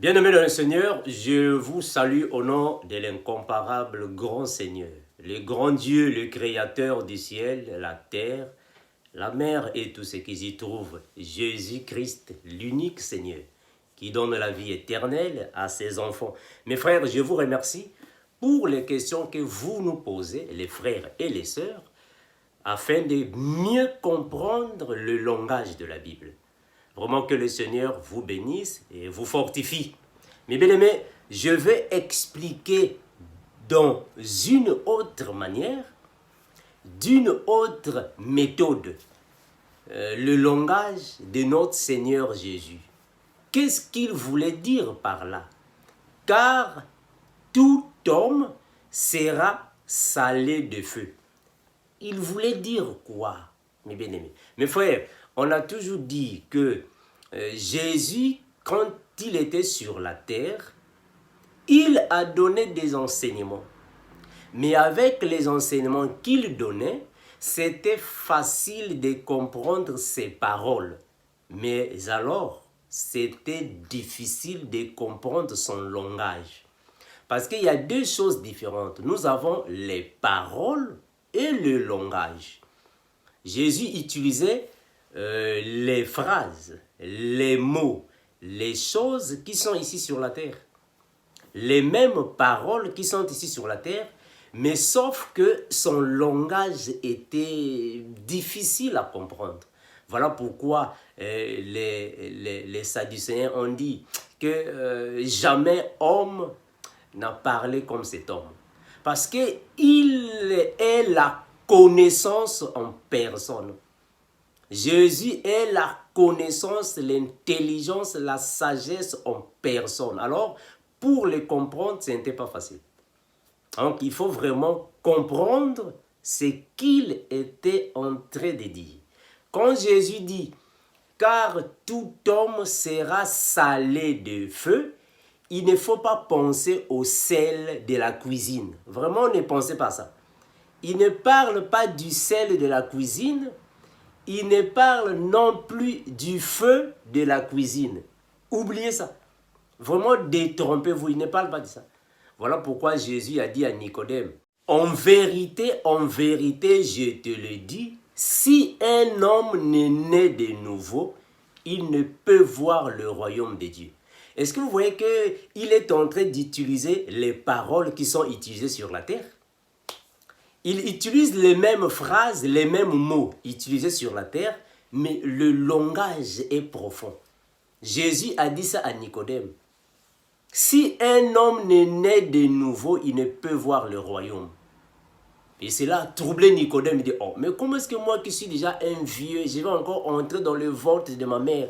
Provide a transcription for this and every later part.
Bien-aimés dans le Seigneur, je vous salue au nom de l'incomparable grand Seigneur, le grand Dieu, le créateur du ciel, la terre, la mer et tout ce qui s'y trouve, Jésus-Christ, l'unique Seigneur, qui donne la vie éternelle à ses enfants. Mes frères, je vous remercie pour les questions que vous nous posez, les frères et les sœurs, afin de mieux comprendre le langage de la Bible. Vraiment que le Seigneur vous bénisse et vous fortifie. Mes bien-aimés, je vais expliquer dans une autre manière, d'une autre méthode, le langage de notre Seigneur Jésus. Qu'est-ce qu'il voulait dire par là? Car tout homme sera salé de feu. Il voulait dire quoi, mes bien-aimés? Mes frères, on a toujours dit que Jésus, quand il était sur la terre, il a donné des enseignements. Mais avec les enseignements qu'il donnait, c'était facile de comprendre ses paroles. Mais alors, c'était difficile de comprendre son langage. Parce qu'il y a deux choses différentes. Nous avons les paroles et le langage. Jésus utilisait les phrases, les mots, les choses qui sont ici sur la terre. Les mêmes paroles qui sont ici sur la terre, mais sauf que son langage était difficile à comprendre. Voilà pourquoi les Sadducéens ont dit que jamais homme n'a parlé comme cet homme. Parce qu'il est la connaissance en personne. Jésus est la connaissance, l'intelligence, la sagesse en personne. Alors, pour le comprendre, ce n'était pas facile. Donc, il faut vraiment comprendre ce qu'il était en train de dire. Quand Jésus dit « Car tout homme sera salé de feu », il ne faut pas penser au sel de la cuisine. Vraiment, ne pensez pas ça. Il ne parle pas du sel de la cuisine. Il ne parle non plus du feu de la cuisine. Oubliez ça. Vraiment, détrompez-vous. Il ne parle pas de ça. Voilà pourquoi Jésus a dit à Nicodème, en vérité, je te le dis, si un homme n'est né de nouveau, il ne peut voir le royaume de Dieu. Est-ce que vous voyez qu'il est en train d'utiliser les paroles qui sont utilisées sur la terre? Il utilise les mêmes phrases, les mêmes mots utilisés sur la terre, mais le langage est profond. Jésus a dit ça à Nicodème. Si un homme n'est né de nouveau, il ne peut voir le royaume. Et cela a troublé Nicodème. Il dit, oh, mais comment est-ce que moi qui suis déjà un vieux, je vais encore entrer dans le ventre de ma mère?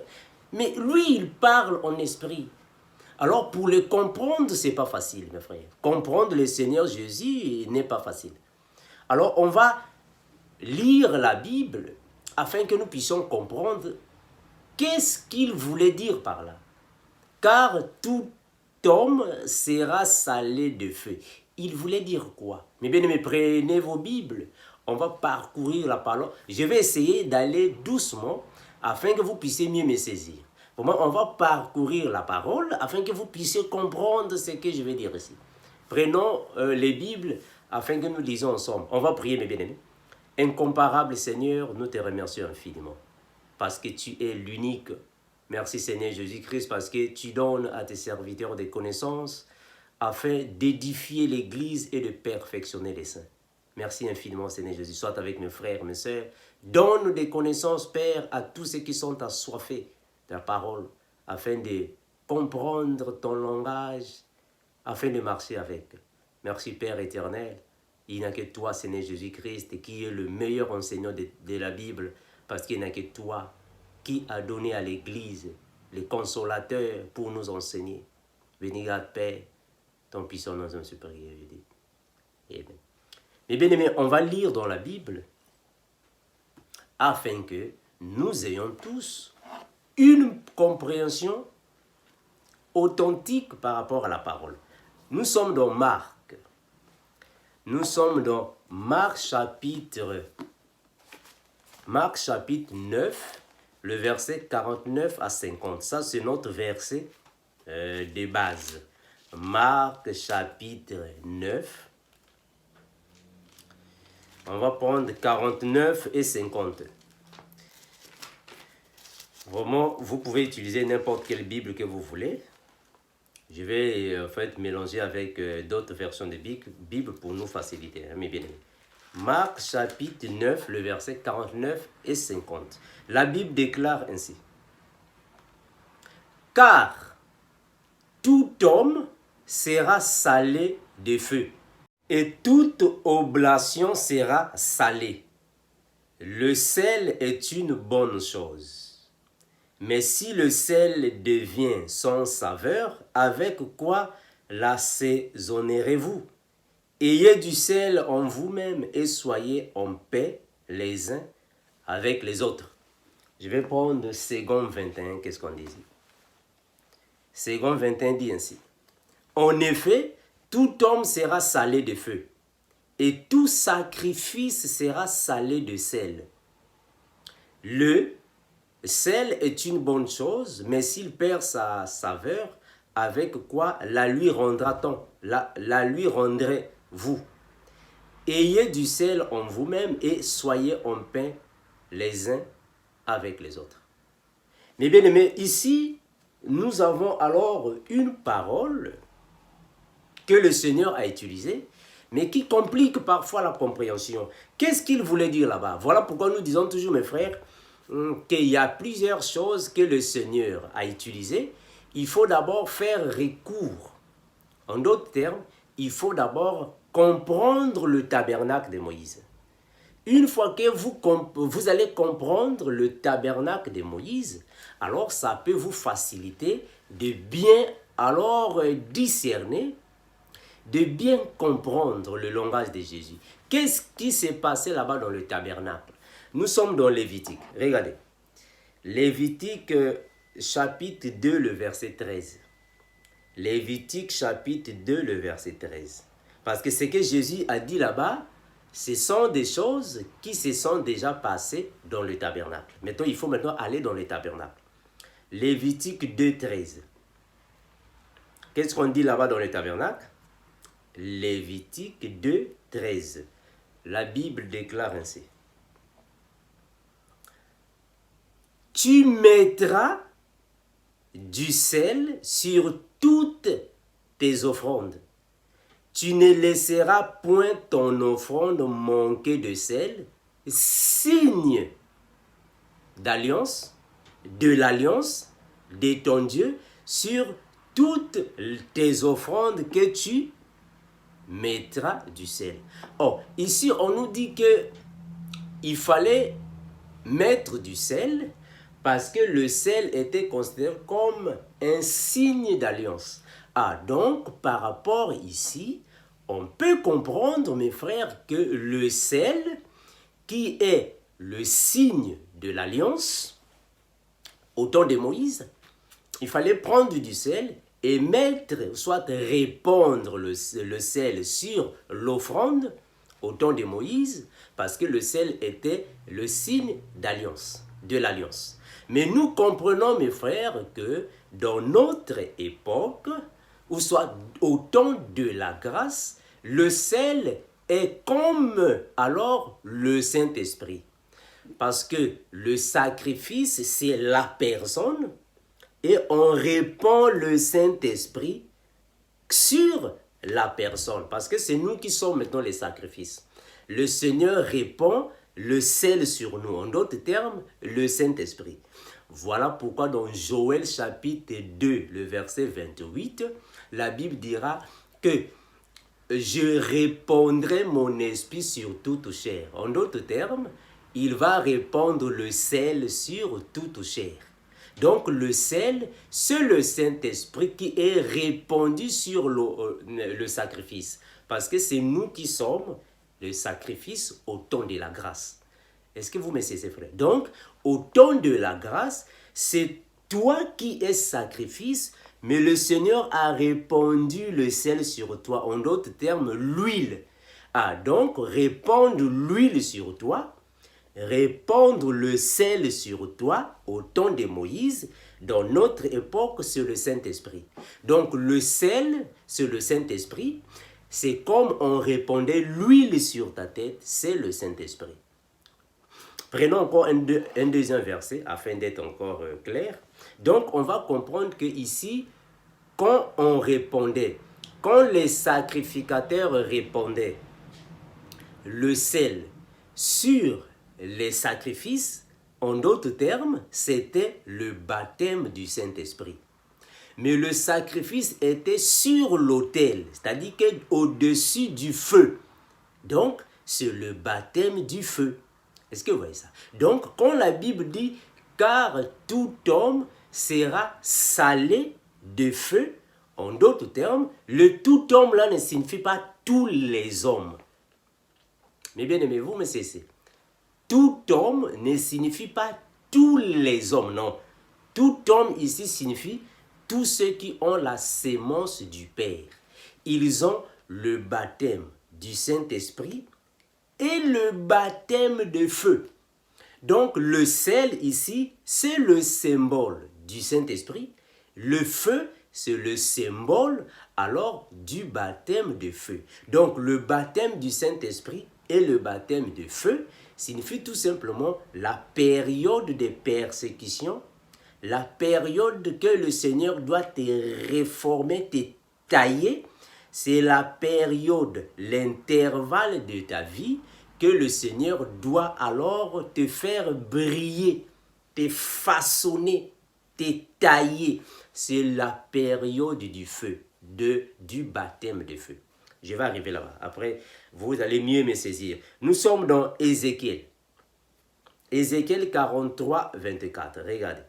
Mais lui, il parle en esprit. Alors, pour le comprendre, ce n'est pas facile, mes frères. Comprendre le Seigneur Jésus n'est pas facile. Alors, on va lire la Bible afin que nous puissions comprendre qu'est-ce qu'il voulait dire par là. Car tout homme sera salé de feu. Il voulait dire quoi? Mais bien aimés, prenez vos Bibles. On va parcourir la parole. Je vais essayer d'aller doucement afin que vous puissiez mieux me saisir. Pour moi, on va parcourir la parole afin que vous puissiez comprendre ce que je vais dire ici. Prenons les Bibles afin que nous lisons ensemble. On va prier, mes bien-aimés. Incomparable Seigneur, nous te remercions infiniment parce que tu es l'unique. Merci Seigneur Jésus-Christ parce que tu donnes à tes serviteurs des connaissances afin d'édifier l'Église et de perfectionner les saints. Merci infiniment Seigneur Jésus. Sois avec mes frères, mes sœurs. Donne des connaissances, Père, à tous ceux qui sont assoiffés de la parole afin de comprendre ton langage, afin de marcher avec. Merci Père éternel. Il n'y a que toi, Seigneur Jésus-Christ, qui est le meilleur enseignant de la Bible, parce qu'il n'y a que toi qui a donné à l'Église les consolateurs pour nous enseigner. Béni garde Père, ton puissant nom est supérieur, je dis. Amen. Mais bien aimés, on va lire dans la Bible afin que nous ayons tous une compréhension authentique par rapport à la parole. Nous sommes dans Marc. Nous sommes dans Marc chapitre 9, le verset 49 à 50. Ça, c'est notre verset de base. Marc chapitre 9. On va prendre 49 et 50. Vraiment, vous pouvez utiliser n'importe quelle Bible que vous voulez. Je vais en fait mélanger avec d'autres versions de Bible pour nous faciliter, hein, mes bien-aimés. Marc chapitre 9, le verset 49 et 50. La Bible déclare ainsi. Car tout homme sera salé de feu, et toute oblation sera salée. Le sel est une bonne chose. Mais si le sel devient sans saveur, avec quoi l'assaisonnerez-vous? Ayez du sel en vous-même et soyez en paix les uns avec les autres. Je vais prendre Second 21, qu'est-ce qu'on dit ici? Second 21 dit ainsi. En effet, tout homme sera salé de feu, et tout sacrifice sera salé de sel. Le sel est une bonne chose, mais s'il perd sa saveur, avec quoi la lui rendra-t-on? La lui rendrez-vous? Ayez du sel en vous-même et soyez en paix les uns avec les autres. Mais bien aimés, ici, nous avons alors une parole que le Seigneur a utilisée, mais qui complique parfois la compréhension. Qu'est-ce qu'il voulait dire là-bas? Voilà pourquoi nous disons toujours, mes frères, qu'il y a plusieurs choses que le Seigneur a utilisées. Il faut d'abord faire recours. En d'autres termes, il faut d'abord comprendre le tabernacle de Moïse. Une fois que vous allez comprendre le tabernacle de Moïse, alors ça peut vous faciliter de bien alors discerner, de bien comprendre le langage de Jésus. Qu'est-ce qui s'est passé là-bas dans le tabernacle? Nous sommes dans Lévitique. Regardez. Lévitique chapitre 2, le verset 13. Lévitique chapitre 2, le verset 13. Parce que ce que Jésus a dit là-bas, ce sont des choses qui se sont déjà passées dans le tabernacle. Maintenant, il faut maintenant aller dans le tabernacle. Lévitique 2, 13. Qu'est-ce qu'on dit là-bas dans le tabernacle? Lévitique 2, 13. La Bible déclare ainsi. Tu mettras du sel sur toutes tes offrandes. Tu ne laisseras point ton offrande manquer de sel, signe d'alliance, de l'alliance de ton Dieu, sur toutes tes offrandes que tu mettras du sel. Or, ici, on nous dit que il fallait mettre du sel parce que le sel était considéré comme un signe d'alliance. Ah, donc, par rapport ici, on peut comprendre, mes frères, que le sel, qui est le signe de l'alliance, au temps de Moïse, il fallait prendre du sel et mettre, soit répandre le sel sur l'offrande, au temps de Moïse, parce que le sel était le signe d'alliance, de l'alliance. Mais nous comprenons, mes frères, que dans notre époque, ou soit au temps de la grâce, le sel est comme alors le Saint-Esprit. Parce que le sacrifice, c'est la personne, et on répand le Saint-Esprit sur la personne. Parce que c'est nous qui sommes maintenant les sacrifices. Le Seigneur répand le sel sur nous. En d'autres termes, le Saint-Esprit. Voilà pourquoi dans Joël chapitre 2, le verset 28, la Bible dira que je répandrai mon esprit sur toute chair. En d'autres termes, il va répandre le sel sur toute chair. Donc le sel, c'est le Saint-Esprit qui est répandu sur le sacrifice. Parce que c'est nous qui sommes le sacrifice au temps de la grâce. Est-ce que vous me cessez, frère? Donc, au temps de la grâce, c'est toi qui es sacrifice, mais le Seigneur a répandu le sel sur toi. En d'autres termes, l'huile. Ah, donc, répandre l'huile sur toi, répandre le sel sur toi au temps de Moïse. Dans notre époque, c'est le Saint-Esprit. Donc le sel, c'est le Saint-Esprit. C'est comme on répandait l'huile sur ta tête, c'est le Saint-Esprit. Prenons encore un deuxième verset afin d'être encore clair. Donc on va comprendre que ici, quand on répandait, quand les sacrificateurs répandaient le sel sur les sacrifices, en d'autres termes, c'était le baptême du Saint-Esprit. Mais le sacrifice était sur l'autel, c'est-à-dire qu'au-dessus du feu. Donc, c'est le baptême du feu. Est-ce que vous voyez ça? Donc, quand la Bible dit « car tout homme sera salé de feu », en d'autres termes, le tout homme là ne signifie pas tous les hommes. Mais bien aimé, vous me cessez. Tout homme ne signifie pas tous les hommes, non. Tout homme ici signifie tous ceux qui ont la sémence du Père. Ils ont le baptême du Saint-Esprit et le baptême de feu. Donc le sel ici, c'est le symbole du Saint-Esprit. Le feu, c'est le symbole alors du baptême de feu. Donc le baptême du Saint-Esprit et le baptême de feu signifie tout simplement la période des persécutions, la période que le Seigneur doit te réformer, te tailler. C'est la période, l'intervalle de ta vie que le Seigneur doit alors te faire briller, te façonner, te tailler. C'est la période du feu, du baptême de feu. Je vais arriver là-bas. Après, vous allez mieux me saisir. Nous sommes dans Ézéchiel. Ézéchiel 43, 24. Regardez.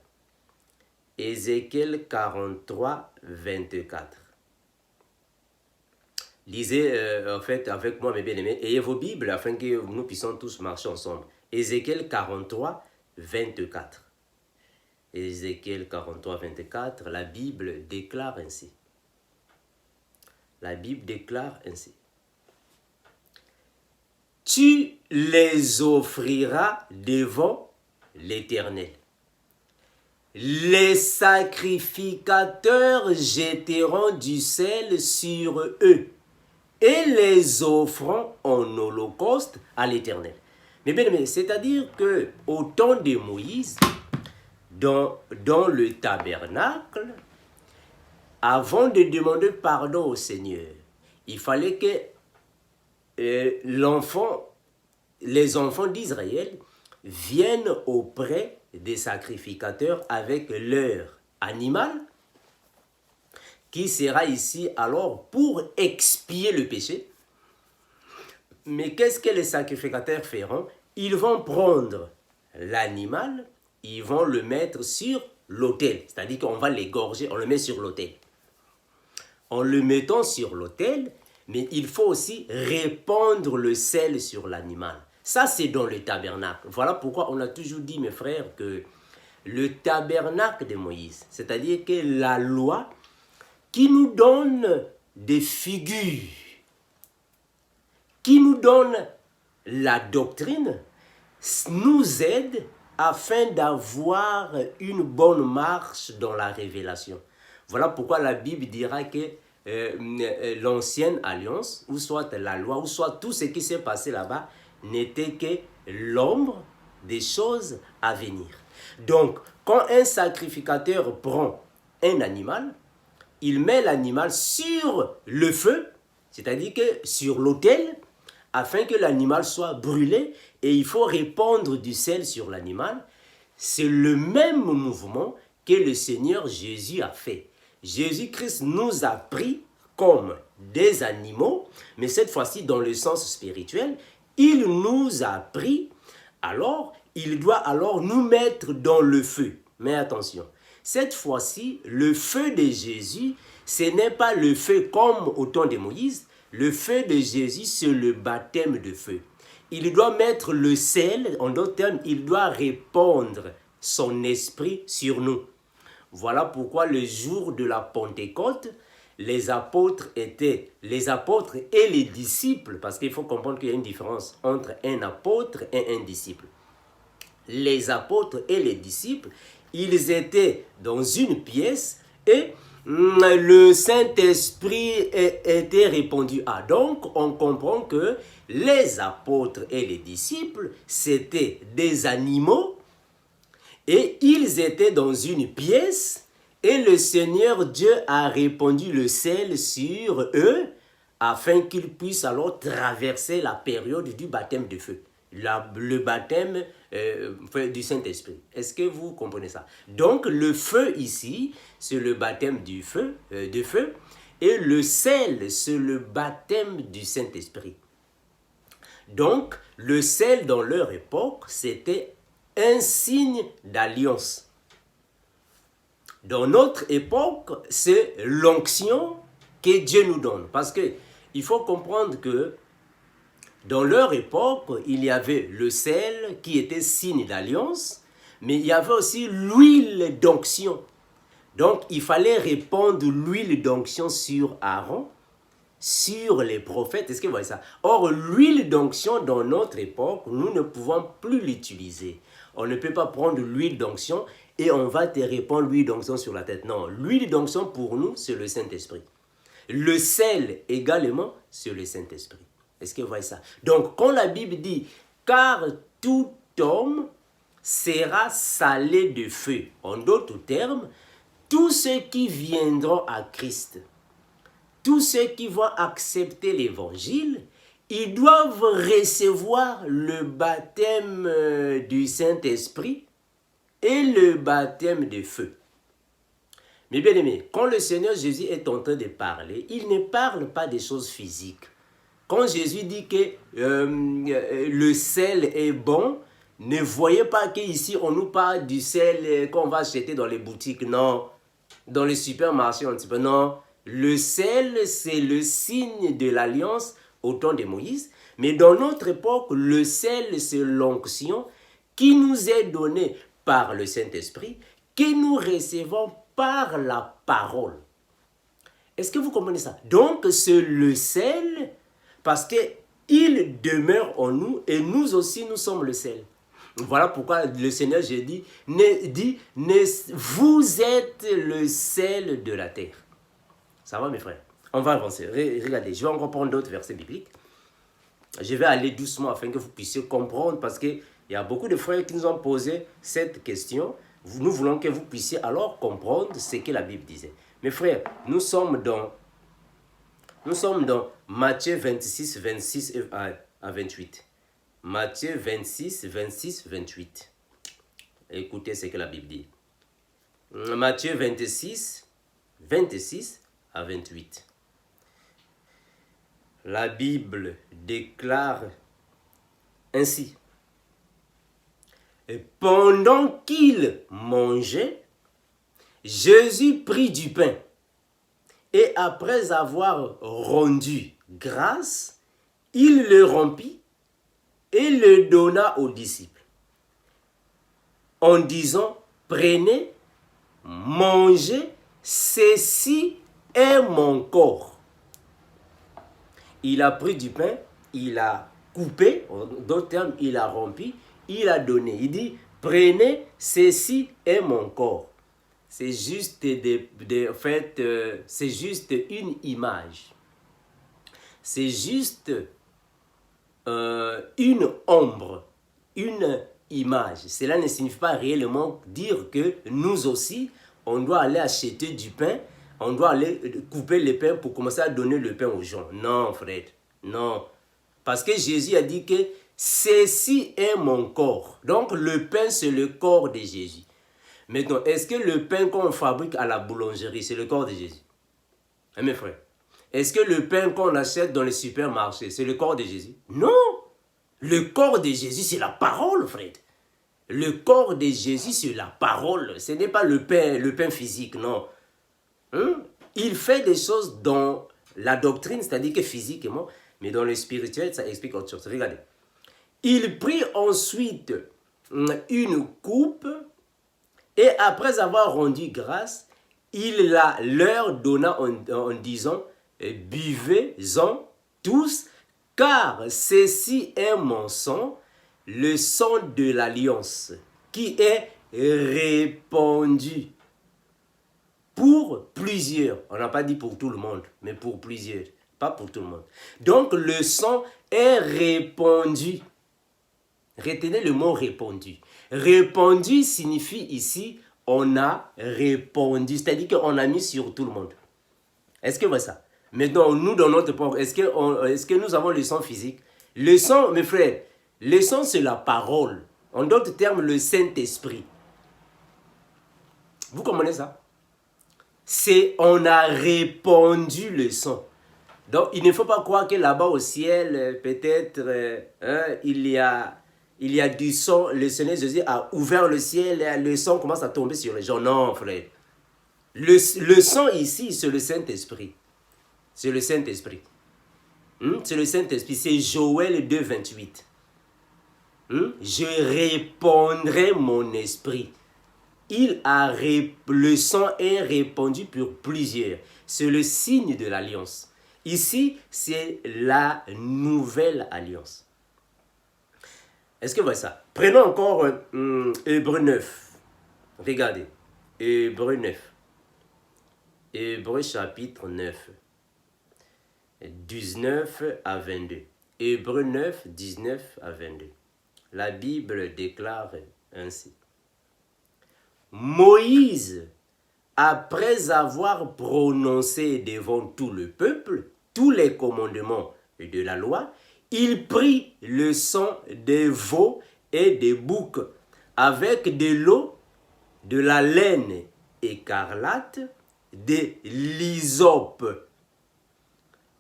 Ézéchiel 43, 24. Lisez en fait avec moi mes bien-aimés. Ayez vos Bibles afin que nous puissions tous marcher ensemble. Ézéchiel 43, 24. Ézéchiel 43, 24. La Bible déclare ainsi. La Bible déclare ainsi. Tu les offriras devant l'Éternel. Les sacrificateurs jetteront du sel sur eux et les offrant en holocauste à l'Éternel. Mais bien aimé, c'est-à-dire que au temps de Moïse, dans le tabernacle, avant de demander pardon au Seigneur, il fallait que les enfants d'Israël viennent auprès des sacrificateurs avec leur animal, qui sera ici alors pour expier le péché. Mais qu'est-ce que les sacrificateurs feront? Ils vont prendre l'animal, ils vont le mettre sur l'autel, c'est-à-dire qu'on va l'égorger, on le met sur l'autel. En le mettant sur l'autel, mais il faut aussi répandre le sel sur l'animal. Ça, c'est dans le tabernacle. Voilà pourquoi on a toujours dit, mes frères, que le tabernacle de Moïse, c'est-à-dire que la loi qui nous donne des figures, qui nous donne la doctrine, nous aide afin d'avoir une bonne marche dans la révélation. Voilà pourquoi la Bible dira que l'ancienne alliance, ou soit la loi, ou soit tout ce qui s'est passé là-bas, n'était que l'ombre des choses à venir. Donc, quand un sacrificateur prend un animal, il met l'animal sur le feu, c'est-à-dire que sur l'autel, afin que l'animal soit brûlé, et il faut répandre du sel sur l'animal. C'est le même mouvement que le Seigneur Jésus a fait. Jésus-Christ nous a pris comme des animaux, mais cette fois-ci dans le sens spirituel, il nous a pris, alors il doit alors nous mettre dans le feu. Mais attention, cette fois-ci, le feu de Jésus, ce n'est pas le feu comme au temps de Moïse. Le feu de Jésus, c'est le baptême de feu. Il doit mettre le sel, en d'autres termes, il doit répandre son esprit sur nous. Voilà pourquoi le jour de la Pentecôte, les apôtres et les disciples, parce qu'il faut comprendre qu'il y a une différence entre un apôtre et un disciple. les apôtres et les disciples, ils étaient dans une pièce et le Saint-Esprit était répandu à. Donc, on comprend que les apôtres et les disciples, c'était des animaux et ils étaient dans une pièce et le Seigneur Dieu a répandu le sel sur eux afin qu'ils puissent alors traverser la période du baptême de feu. Le baptême du Saint-Esprit. Est-ce que vous comprenez ça? Donc, le feu ici, c'est le baptême du feu, de feu, et le sel, c'est le baptême du Saint-Esprit. Donc, le sel dans leur époque, c'était un signe d'alliance. Dans notre époque, c'est l'onction que Dieu nous donne. Parce que il faut comprendre que dans leur époque, il y avait le sel qui était signe d'alliance, mais il y avait aussi l'huile d'onction. Donc, il fallait répandre l'huile d'onction sur Aaron, sur les prophètes. Est-ce que vous voyez ça? Or, l'huile d'onction dans notre époque, nous ne pouvons plus l'utiliser. On ne peut pas prendre l'huile d'onction et on va te répandre l'huile d'onction sur la tête. Non, l'huile d'onction pour nous, c'est le Saint-Esprit. Le sel également, c'est le Saint-Esprit. Est-ce que vous voyez ça? Donc, quand la Bible dit « car tout homme sera salé de feu », en d'autres termes, tous ceux qui viendront à Christ, tous ceux qui vont accepter l'évangile, ils doivent recevoir le baptême du Saint-Esprit et le baptême de feu. Mais bien aimé, quand le Seigneur Jésus est en train de parler, il ne parle pas des choses physiques. Quand Jésus dit que le sel est bon, ne voyez pas qu'ici on nous parle du sel qu'on va acheter dans les boutiques. Non, dans les supermarchés, on ne sait pas. Non, le sel, c'est le signe de l'alliance au temps de Moïse. Mais dans notre époque, le sel, c'est l'onction qui nous est donnée par le Saint-Esprit, que nous recevons par la parole. Est-ce que vous comprenez ça? Donc, c'est le sel, parce qu'il demeure en nous et nous aussi, nous sommes le sel. Voilà pourquoi le Seigneur, j'ai dit, vous êtes le sel de la terre. Ça va, mes frères? On va avancer. Regardez, je vais encore prendre d'autres versets bibliques. Je vais aller doucement afin que vous puissiez comprendre, parce qu'il y a beaucoup de frères qui nous ont posé cette question. Nous voulons que vous puissiez alors comprendre ce que la Bible disait. Mes frères, nous sommes dans Matthieu 26, 26 à 28. Matthieu 26, 26, 28. Écoutez ce que la Bible dit. Matthieu 26, 26 à 28. La Bible déclare ainsi. Et pendant qu'il mangeait, Jésus prit du pain et après avoir rendu grâce, il le rompit et le donna aux disciples en disant, prenez, mangez, ceci est mon corps. Il a pris du pain, il a coupé, en d'autres termes, il a rompu, il a donné. Il dit, prenez, ceci est mon corps. C'est juste, c'est juste une image. C'est juste une ombre, une image. Cela ne signifie pas réellement dire que nous aussi, on doit aller acheter du pain, on doit aller couper le pain pour commencer à donner le pain aux gens. Non, frère, non. Parce que Jésus a dit que ceci est mon corps. Donc le pain, c'est le corps de Jésus. Maintenant, est-ce que le pain qu'on fabrique à la boulangerie, c'est le corps de Jésus? Hein, mes frères? Est-ce que le pain qu'on achète dans les supermarchés, c'est le corps de Jésus? Non! Le corps de Jésus, c'est la parole, frère. Le corps de Jésus, c'est la parole. Ce n'est pas le pain physique, non. Il fait des choses dans la doctrine, c'est-à-dire que physiquement, mais dans le spirituel, ça explique autre chose. Regardez. Il prit ensuite une coupe et après avoir rendu grâce, il la leur donna en disant, buvez-en tous, car ceci est mon sang, le sang de l'alliance qui est répandu pour plusieurs. On n'a pas dit pour tout le monde, mais pour plusieurs, pas pour tout le monde. Donc le sang est répandu. Retenez le mot répandu. Répandu signifie ici, on a répandu, c'est-à-dire qu'on a mis sur tout le monde. Est-ce que vous voyez ça? Maintenant, nous, dans notre port, est-ce que nous avons le sang physique? Le sang, mes frères, le sang, c'est la parole. En d'autres termes, le Saint-Esprit. Vous comprenez ça? On a répandu le sang. Donc, il ne faut pas croire que là-bas au ciel, peut-être, il y a du sang. Le Seigneur Jésus a ouvert le ciel et le sang commence à tomber sur les gens. Non, frère. Le sang ici, c'est le Saint-Esprit. C'est le Saint-Esprit. C'est le Saint-Esprit. C'est Joël 2, 28. Je répandrai mon esprit. Le sang est répandu pour plusieurs. C'est le signe de l'alliance. Ici, c'est la nouvelle alliance. Est-ce que vous voyez ça? Prenons encore Hébreux 9. Regardez. Hébreux 9. Hébreux chapitre 9. 19 à 22. Hébreux 9, 19 à 22. La Bible déclare ainsi. Moïse, après avoir prononcé devant tout le peuple tous les commandements de la loi, il prit le sang des veaux et des boucs avec de l'eau, de la laine écarlate, de l'hysope.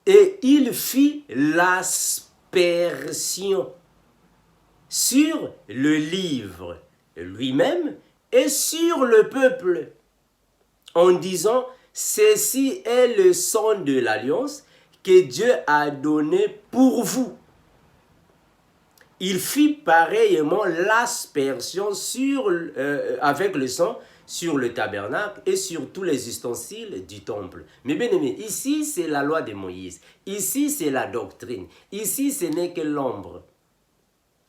Et il fit l'aspersion sur le livre lui-même et sur le peuple, en disant, ceci est le sang de l'alliance que Dieu a donné pour vous. Il fit pareillement l'aspersion avec le sang sur le tabernacle et sur tous les ustensiles du temple. Mais bien aimé, ici c'est la loi de Moïse. Ici c'est la doctrine. Ici ce n'est que l'ombre.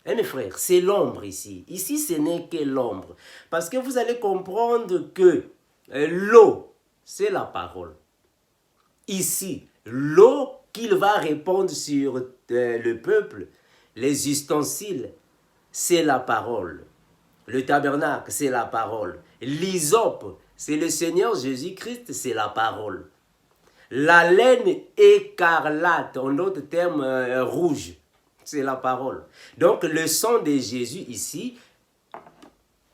Mes frères, c'est l'ombre ici. Ici ce n'est que l'ombre. Parce que vous allez comprendre que l'eau, c'est la parole. Ici, l'eau qu'il va répandre sur le peuple, les ustensiles, c'est la parole. Le tabernacle, c'est la parole. L'hysope, c'est le Seigneur Jésus-Christ, c'est la parole. La laine écarlate, en d'autres termes rouge, c'est la parole. Donc le sang de Jésus ici,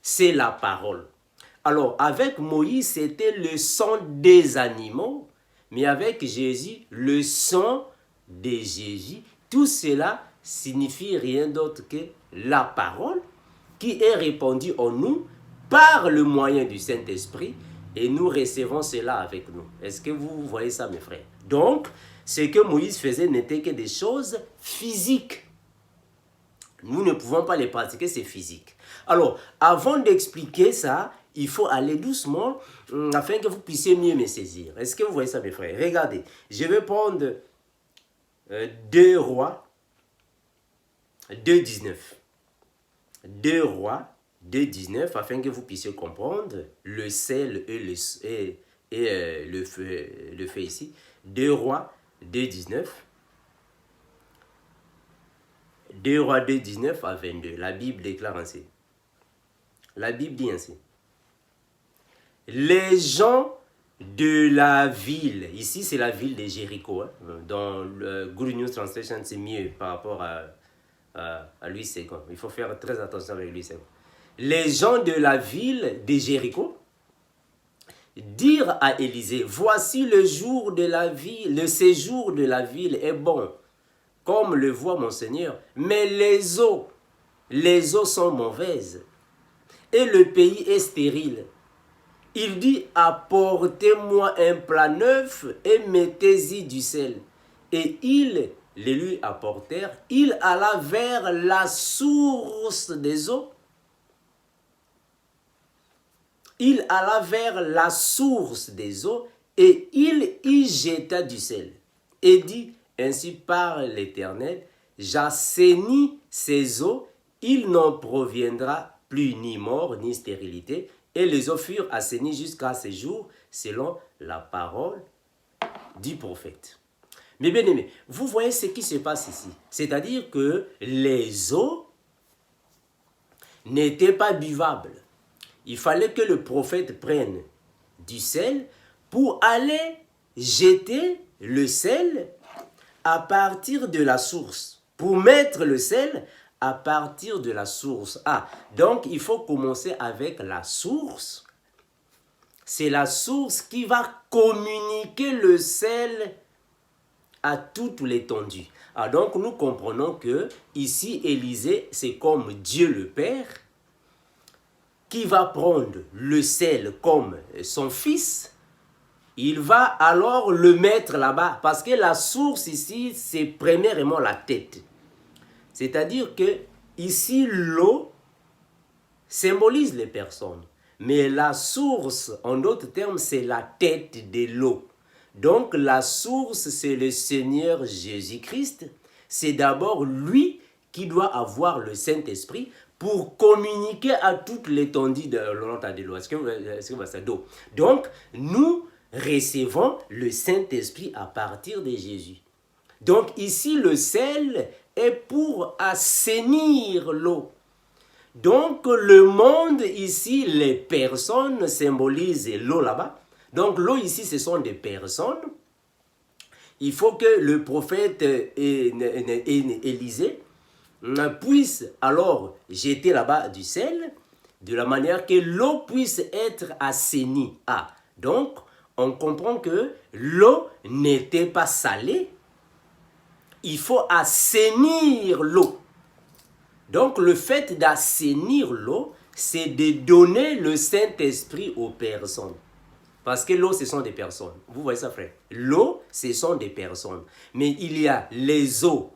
c'est la parole. Alors avec Moïse, c'était le sang des animaux, mais avec Jésus, le sang de Jésus, tout cela signifie rien d'autre que la parole qui est répandue en nous par le moyen du Saint-Esprit et nous recevons cela avec nous. Est-ce que vous voyez ça, mes frères? Donc, ce que Moïse faisait n'était que des choses physiques. Nous ne pouvons pas les pratiquer, c'est physique. Alors, avant d'expliquer ça, il faut aller doucement afin que vous puissiez mieux me saisir. Est-ce que vous voyez ça, mes frères? Regardez, je vais prendre 2 Rois 2,19. 2 Rois 2,19 afin que vous puissiez comprendre le sel et le feu ici. 2 Rois 2,19. 2 Rois 2,19 à 22. La Bible déclare ainsi. La Bible dit ainsi. Les gens de la ville, ici c'est la ville de Jéricho, hein. Dans le Good News Translation c'est mieux par rapport à Louis II. Il faut faire très attention avec Louis II. Les gens de la ville de Jéricho dirent à Élisée, voici le séjour de la ville est bon, comme le voit mon Seigneur, mais les eaux sont mauvaises et le pays est stérile. Il dit, apportez-moi un plat neuf et mettez-y du sel. Et ils les lui apportèrent. Il alla vers la source des eaux. Il alla vers la source des eaux et il y jeta du sel. Et dit, ainsi parle l'Éternel, j'assainis ces eaux il n'en proviendra plus ni mort ni stérilité, et les eaux furent assainies jusqu'à ce jour, selon la parole du prophète. Mais bien aimé, vous voyez ce qui se passe ici. C'est-à-dire que les eaux n'étaient pas buvables. Il fallait que le prophète prenne du sel pour aller jeter le sel à partir de la source. Pour mettre le sel à partir de la source. Ah, donc il faut commencer avec la source. C'est la source qui va communiquer le sel à toute l'étendue. Ah, donc nous comprenons que ici Élisée, c'est comme Dieu le Père qui va prendre le sel comme son fils. Il va alors le mettre là-bas parce que la source ici, c'est premièrement la tête. C'est-à-dire que ici, l'eau symbolise les personnes. Mais la source, en d'autres termes, c'est la tête de l'eau. Donc la source, c'est le Seigneur Jésus-Christ. C'est d'abord lui qui doit avoir le Saint-Esprit pour communiquer à toute l'étendue de l'eau. Donc, nous recevons le Saint-Esprit à partir de Jésus. Donc ici, le sel est pour assainir l'eau. Donc le monde ici, les personnes symbolisent l'eau là-bas. Donc l'eau ici, ce sont des personnes. Il faut que le prophète Élisée puisse alors jeter là-bas du sel de la manière que l'eau puisse être assainie. Ah, donc on comprend que l'eau n'était pas salée. Il faut assainir l'eau. Donc le fait d'assainir l'eau, c'est de donner le Saint-Esprit aux personnes. Parce que l'eau, ce sont des personnes. Vous voyez ça, frère? L'eau, ce sont des personnes. Mais il y a les eaux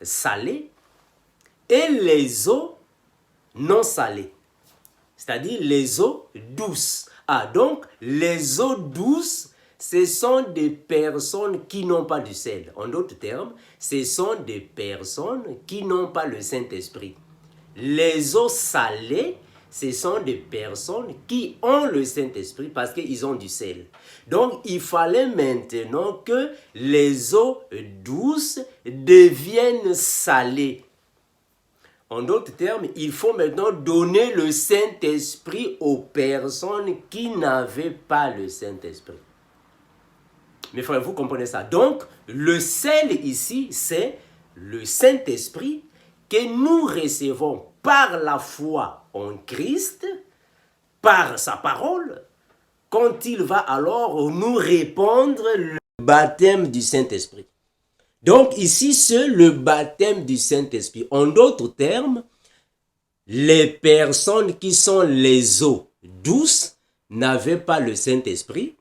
salées et les eaux non salées. C'est-à-dire les eaux douces. Ah, donc les eaux douces, ce sont des personnes qui n'ont pas du sel. En d'autres termes, ce sont des personnes qui n'ont pas le Saint-Esprit. Les eaux salées, ce sont des personnes qui ont le Saint-Esprit parce qu'ils ont du sel. Donc, il fallait maintenant que les eaux douces deviennent salées. En d'autres termes, il faut maintenant donner le Saint-Esprit aux personnes qui n'avaient pas le Saint-Esprit. Mes frères, vous comprenez ça? Donc, le sel ici, c'est le Saint-Esprit que nous recevons par la foi en Christ, par sa parole, quand il va alors nous répandre le baptême du Saint-Esprit. Donc ici, c'est le baptême du Saint-Esprit. En d'autres termes, les personnes qui sont les eaux douces n'avaient pas le Saint-Esprit.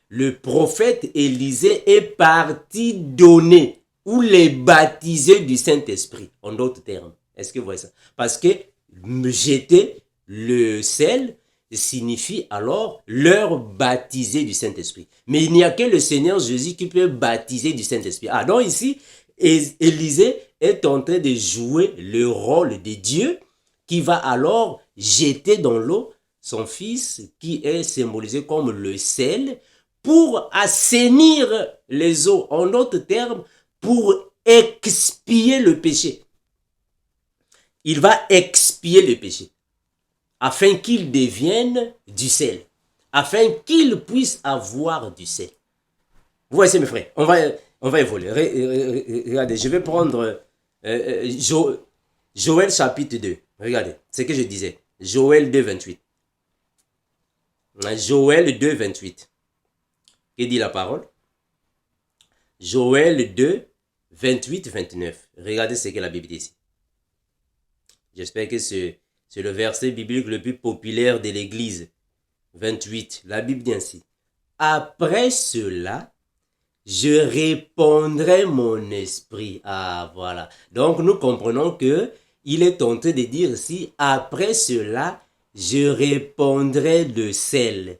Le prophète Élisée est parti donner ou les baptiser du Saint-Esprit. En d'autres termes, est-ce que vous voyez ça? Parce que jeter le sel signifie alors leur baptiser du Saint-Esprit. Mais il n'y a que le Seigneur Jésus qui peut baptiser du Saint-Esprit. Ah, donc ici, Élisée est en train de jouer le rôle de Dieu qui va alors jeter dans l'eau son fils qui est symbolisé comme le sel pour assainir les eaux. En d'autres termes, pour expier le péché. Il va expier le péché afin qu'il devienne du sel, afin qu'il puisse avoir du sel. Vous voyez mes frères, on va évoluer. Regardez, je vais prendre Joël chapitre 2. Regardez, ce que je disais. Joël 2, 28. Joël 2, 28. Que dit la parole? Joël 2, 28, 29. Regardez ce que la Bible dit ici. J'espère que c'est le verset biblique le plus populaire de l'Église. 28. La Bible dit ainsi. Après cela, je répandrai mon esprit. Ah, voilà. Donc, nous comprenons que il est tenté de dire ici, après cela, je répandrai le sel.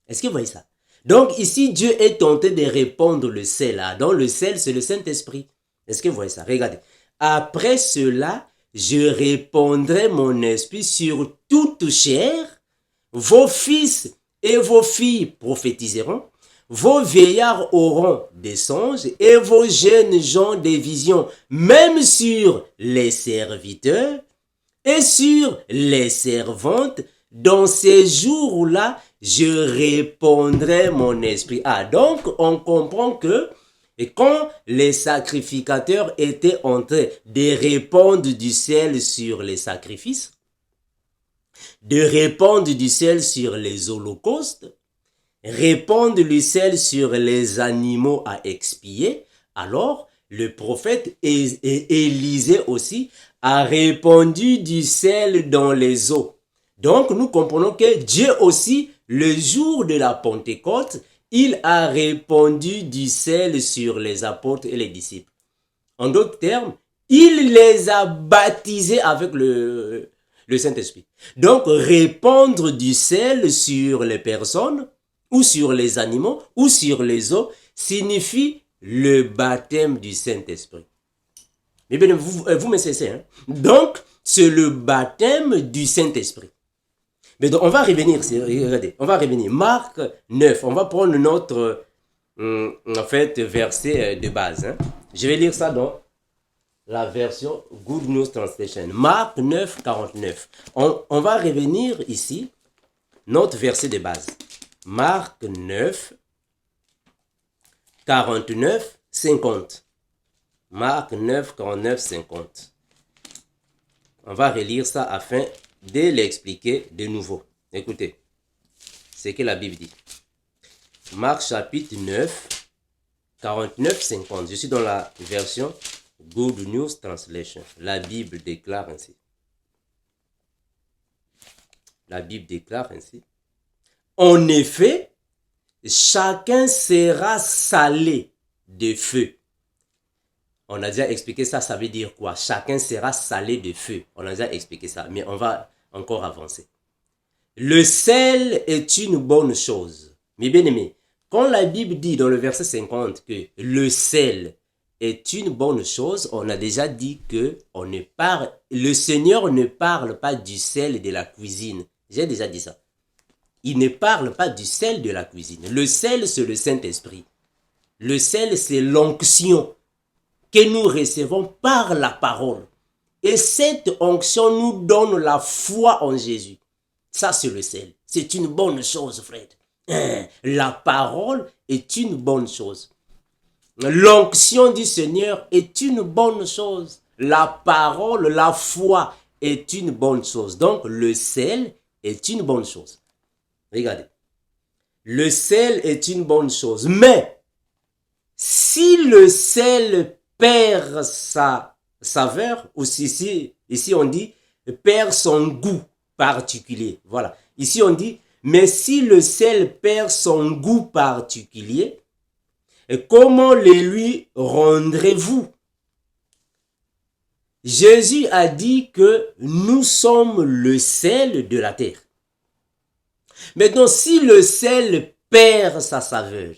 Est-ce que vous voyez ça? Donc, ici, Dieu est tenté de répandre le sel. Donc, le sel, c'est le Saint-Esprit. Est-ce que vous voyez ça? Regardez. Après cela, je répandrai mon esprit sur toute chair, vos fils et vos filles prophétiseront, vos vieillards auront des songes et vos jeunes gens des visions, même sur les serviteurs et sur les servantes. Dans ces jours-là, je répandrai mon esprit. Ah, donc on comprend que quand les sacrificateurs étaient en train de répandre du sel sur les sacrifices, de répandre du sel sur les holocaustes, répandre le sel sur les animaux à expier, alors le prophète Élisée aussi a répandu du sel dans les eaux. Donc nous comprenons que Dieu aussi, le jour de la Pentecôte, il a répandu du sel sur les apôtres et les disciples. En d'autres termes, il les a baptisés avec le Saint-Esprit. Donc répandre du sel sur les personnes, ou sur les animaux, ou sur les eaux, signifie le baptême du Saint-Esprit. Mais bien, vous me cessez, hein? Donc, c'est le baptême du Saint-Esprit. Mais donc, on va revenir, regardez, on va revenir. Marc 9, on va prendre notre, en fait, verset de base. Hein? Je vais lire ça dans la version Good News Translation. Marc 9, 49. On va revenir ici, notre verset de base. Marc 9, 49, 50. Marc 9, 49, 50. On va relire ça afin de l'expliquer de nouveau. Écoutez, ce que la Bible dit. Marc chapitre 9, 49, 50. Je suis dans la version Good News Translation. La Bible déclare ainsi. La Bible déclare ainsi. En effet, chacun sera salé de feu. On a déjà expliqué ça, ça veut dire quoi? Chacun sera salé de feu. On a déjà expliqué ça, mais on va encore avancer. Le sel est une bonne chose. Mais bien aimé, quand la Bible dit dans le verset 50 que le sel est une bonne chose, on a déjà dit que le Seigneur ne parle pas du sel de la cuisine. J'ai déjà dit ça. Il ne parle pas du sel de la cuisine. Le sel, c'est le Saint-Esprit. Le sel, c'est l'onction que nous recevons par la parole. Et cette onction nous donne la foi en Jésus. Ça, c'est le sel. C'est une bonne chose, Fred. La parole est une bonne chose. L'onction du Seigneur est une bonne chose. La parole, la foi est une bonne chose. Donc, le sel est une bonne chose. Regardez. Le sel est une bonne chose. Mais, si le sel perd sa saveur, ou ici on dit perd son goût particulier. Voilà. Ici on dit, mais si le sel perd son goût particulier, comment le lui rendrez-vous? Jésus a dit que nous sommes le sel de la terre. Maintenant, si le sel perd sa saveur,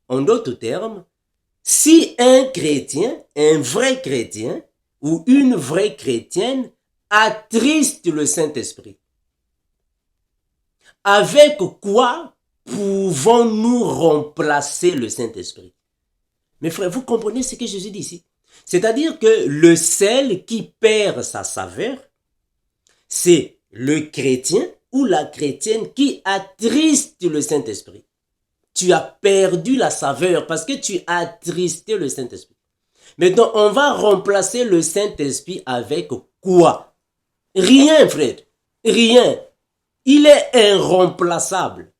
en d'autres termes, si un chrétien, un vrai chrétien ou une vraie chrétienne attriste le Saint-Esprit, avec quoi pouvons-nous remplacer le Saint-Esprit? Mes frères, vous comprenez ce que Jésus dit ici? C'est-à-dire que le sel qui perd sa saveur, c'est le chrétien ou la chrétienne qui attriste le Saint-Esprit. Tu as perdu la saveur parce que tu as attristé le Saint-Esprit. Maintenant, on va remplacer le Saint-Esprit avec quoi? Rien, frère. Rien. Il est irremplaçable.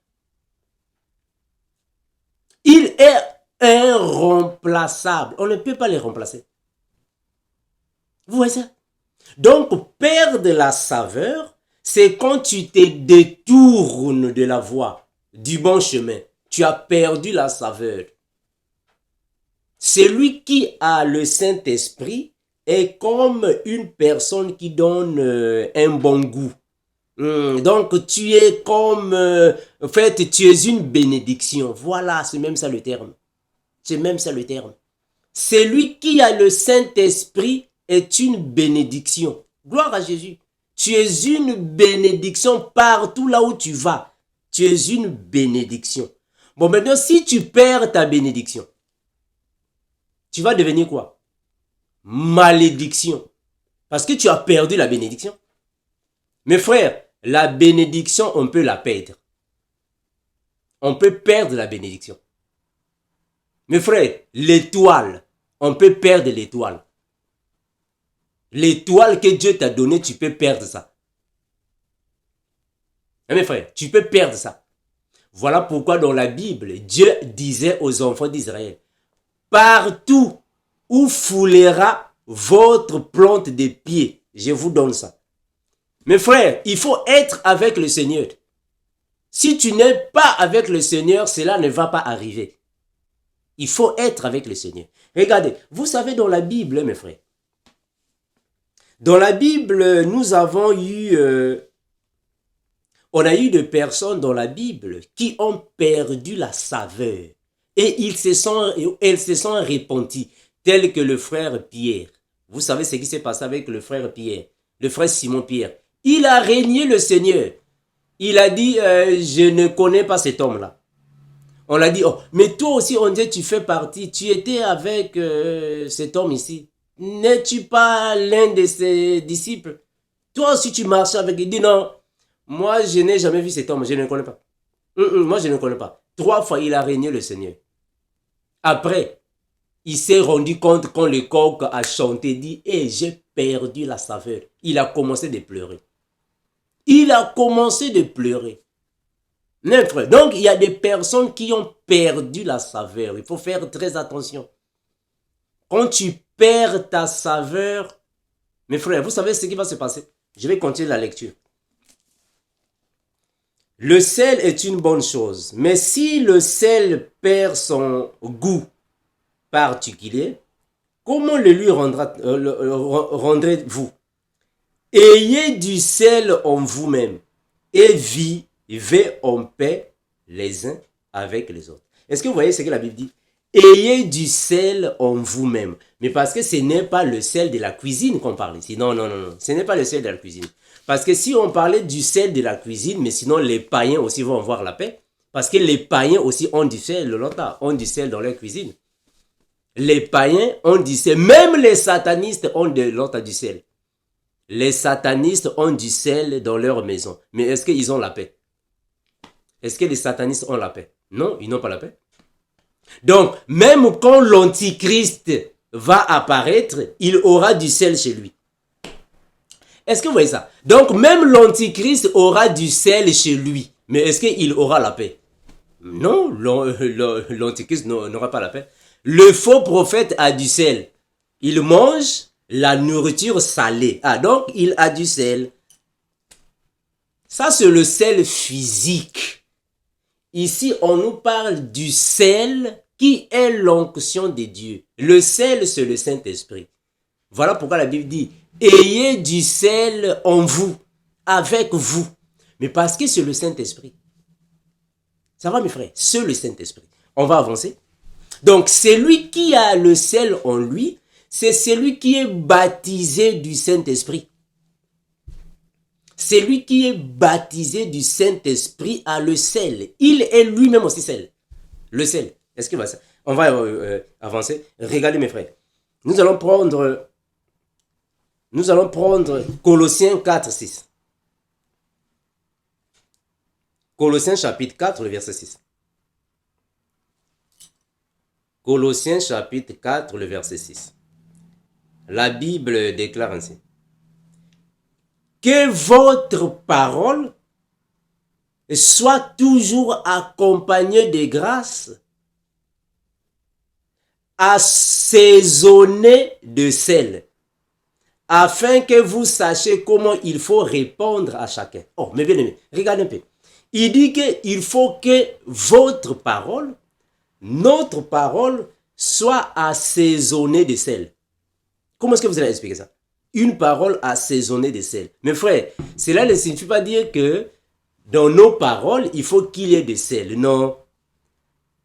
Il est irremplaçable. On ne peut pas le remplacer. Vous voyez ça? Donc, perdre la saveur, c'est quand tu te détournes de la voie, du bon chemin. Tu as perdu la saveur. Celui qui a le Saint-Esprit est comme une personne qui donne un bon goût. Donc, tu es comme, en fait, tu es une bénédiction. Voilà, c'est même ça le terme. C'est même ça le terme. Celui qui a le Saint-Esprit est une bénédiction. Gloire à Jésus. Tu es une bénédiction partout là où tu vas. Tu es une bénédiction. Bon, maintenant, si tu perds ta bénédiction, tu vas devenir quoi? Malédiction. Parce que tu as perdu la bénédiction. Mes frères, la bénédiction, on peut la perdre. On peut perdre la bénédiction. Mes frères, l'étoile, on peut perdre l'étoile. L'étoile que Dieu t'a donnée, tu peux perdre ça. Mes frères, tu peux perdre ça. Voilà pourquoi dans la Bible, Dieu disait aux enfants d'Israël, partout où foulera votre plante des pieds, je vous donne ça. Mes frères, il faut être avec le Seigneur. Si tu n'es pas avec le Seigneur, cela ne va pas arriver. Il faut être avec le Seigneur. Regardez, vous savez dans la Bible, mes frères, dans la Bible, nous avons eu, on a eu des personnes dans la Bible qui ont perdu la saveur et elles se sont repentis, tels que le frère Pierre. Vous savez ce qui s'est passé avec le frère Pierre, le frère Simon Pierre. Il a régné le Seigneur. Il a dit, je ne connais pas cet homme-là. On l'a dit, oh, mais toi aussi, on dit, tu fais partie, tu étais avec cet homme ici. N'es-tu pas l'un de ses disciples? Toi aussi, tu marches avec lui. Il dit, non, moi, je n'ai jamais vu cet homme, je ne le connais pas. Moi, je ne le connais pas. 3 fois, il a régné le Seigneur. Après, il s'est rendu compte quand le coq a chanté, dit, j'ai perdu la saveur. Il a commencé de pleurer. Il a commencé de pleurer. Donc, il y a des personnes qui ont perdu la saveur. Il faut faire très attention. Quand tu perds ta saveur, mes frères, vous savez ce qui va se passer? Je vais continuer la lecture. Le sel est une bonne chose, mais si le sel perd son goût particulier, comment le lui rendrez-vous? Ayez du sel en vous-même et vivez en paix les uns avec les autres. Est-ce que vous voyez ce que la Bible dit? Ayez du sel en vous-même. Mais parce que ce n'est pas le sel de la cuisine qu'on parle ici. Non, non, non, non. Ce n'est pas le sel de la cuisine. Parce que si on parlait du sel de la cuisine, mais sinon les païens aussi vont avoir la paix. Parce que les païens aussi ont du sel, ont du sel dans leur cuisine. Les païens ont du sel. Même les satanistes ont du sel. Les satanistes ont du sel dans leur maison. Mais est-ce qu'ils ont la paix? Est-ce que les satanistes ont la paix? Non, ils n'ont pas la paix. Donc, même quand l'antichrist va apparaître, il aura du sel chez lui. Est-ce que vous voyez ça? Donc, même l'antichrist aura du sel chez lui. Mais est-ce qu'il aura la paix? Non, l'antichrist n'aura pas la paix. Le faux prophète a du sel. Il mange la nourriture salée. Ah, donc il a du sel. Ça, c'est le sel physique. Ici, on nous parle du sel qui est l'onction de Dieu. Le sel, c'est le Saint-Esprit. Voilà pourquoi la Bible dit, ayez du sel en vous, avec vous. Mais parce que c'est le Saint-Esprit. Ça va, mes frères? C'est le Saint-Esprit. On va avancer. Donc, celui qui a le sel en lui, c'est celui qui est baptisé du Saint-Esprit. Celui qui est baptisé du Saint-Esprit a le sel. Il est lui-même aussi sel. Le sel. Est-ce que on va avancer? Regardez mes frères. Nous allons prendre Colossiens 4, 6. Colossiens chapitre 4, le verset 6. Colossiens chapitre 4, le verset 6. La Bible déclare ainsi. Que votre parole soit toujours accompagnée de grâce, assaisonnée de sel, afin que vous sachiez comment il faut répondre à chacun. Oh, mais bien aimé, regardez un peu. Il dit qu'il faut que votre parole, notre parole, soit assaisonnée de sel. Comment est-ce que vous allez expliquer ça? Une parole assaisonnée de sel. Mes frères, cela ne signifie pas dire que dans nos paroles, il faut qu'il y ait de sel. Non.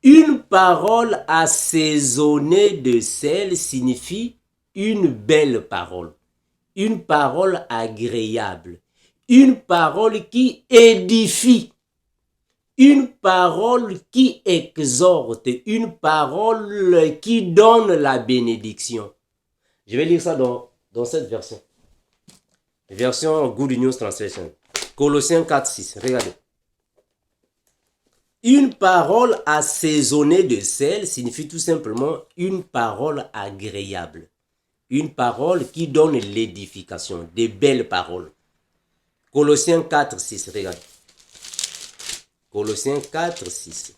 Une parole assaisonnée de sel signifie une belle parole, une parole agréable, une parole qui édifie, une parole qui exhorte, une parole qui donne la bénédiction. Je vais lire ça dans cette version. Version Good News Translation. Colossiens 4, 6. Regardez. Une parole assaisonnée de sel signifie tout simplement une parole agréable. Une parole qui donne l'édification, des belles paroles. Colossiens 4, 6. Regardez. Colossiens 4, 6.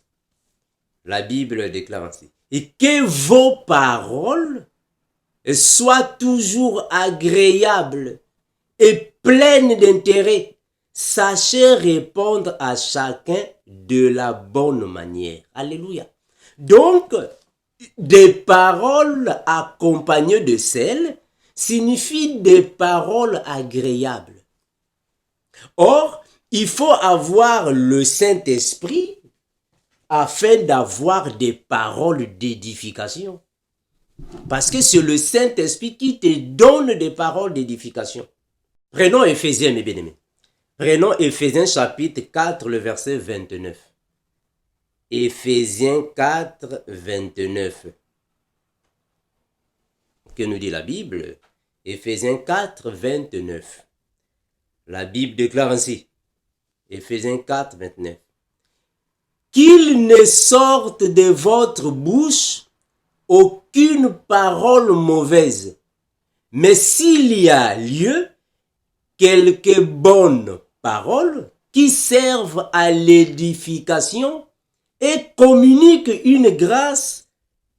La Bible déclare ainsi. Et que vos paroles soient toujours agréables et pleines d'intérêt. Sachez répondre à chacun de la bonne manière. Alléluia. Donc, des paroles accompagnées de sel signifient des paroles agréables. Or, il faut avoir le Saint-Esprit afin d'avoir des paroles d'édification. Parce que c'est le Saint-Esprit qui te donne des paroles d'édification. Prenons Éphésiens, mes bien-aimés. Prenons Éphésiens chapitre 4, le verset 29. Éphésiens 4, 29. Que nous dit la Bible? Éphésiens 4, 29. La Bible déclare ainsi. Éphésiens 4, 29. Qu'il ne sorte de votre bouche aucune parole mauvaise, mais s'il y a lieu, quelques bonnes paroles qui servent à l'édification et communiquent une grâce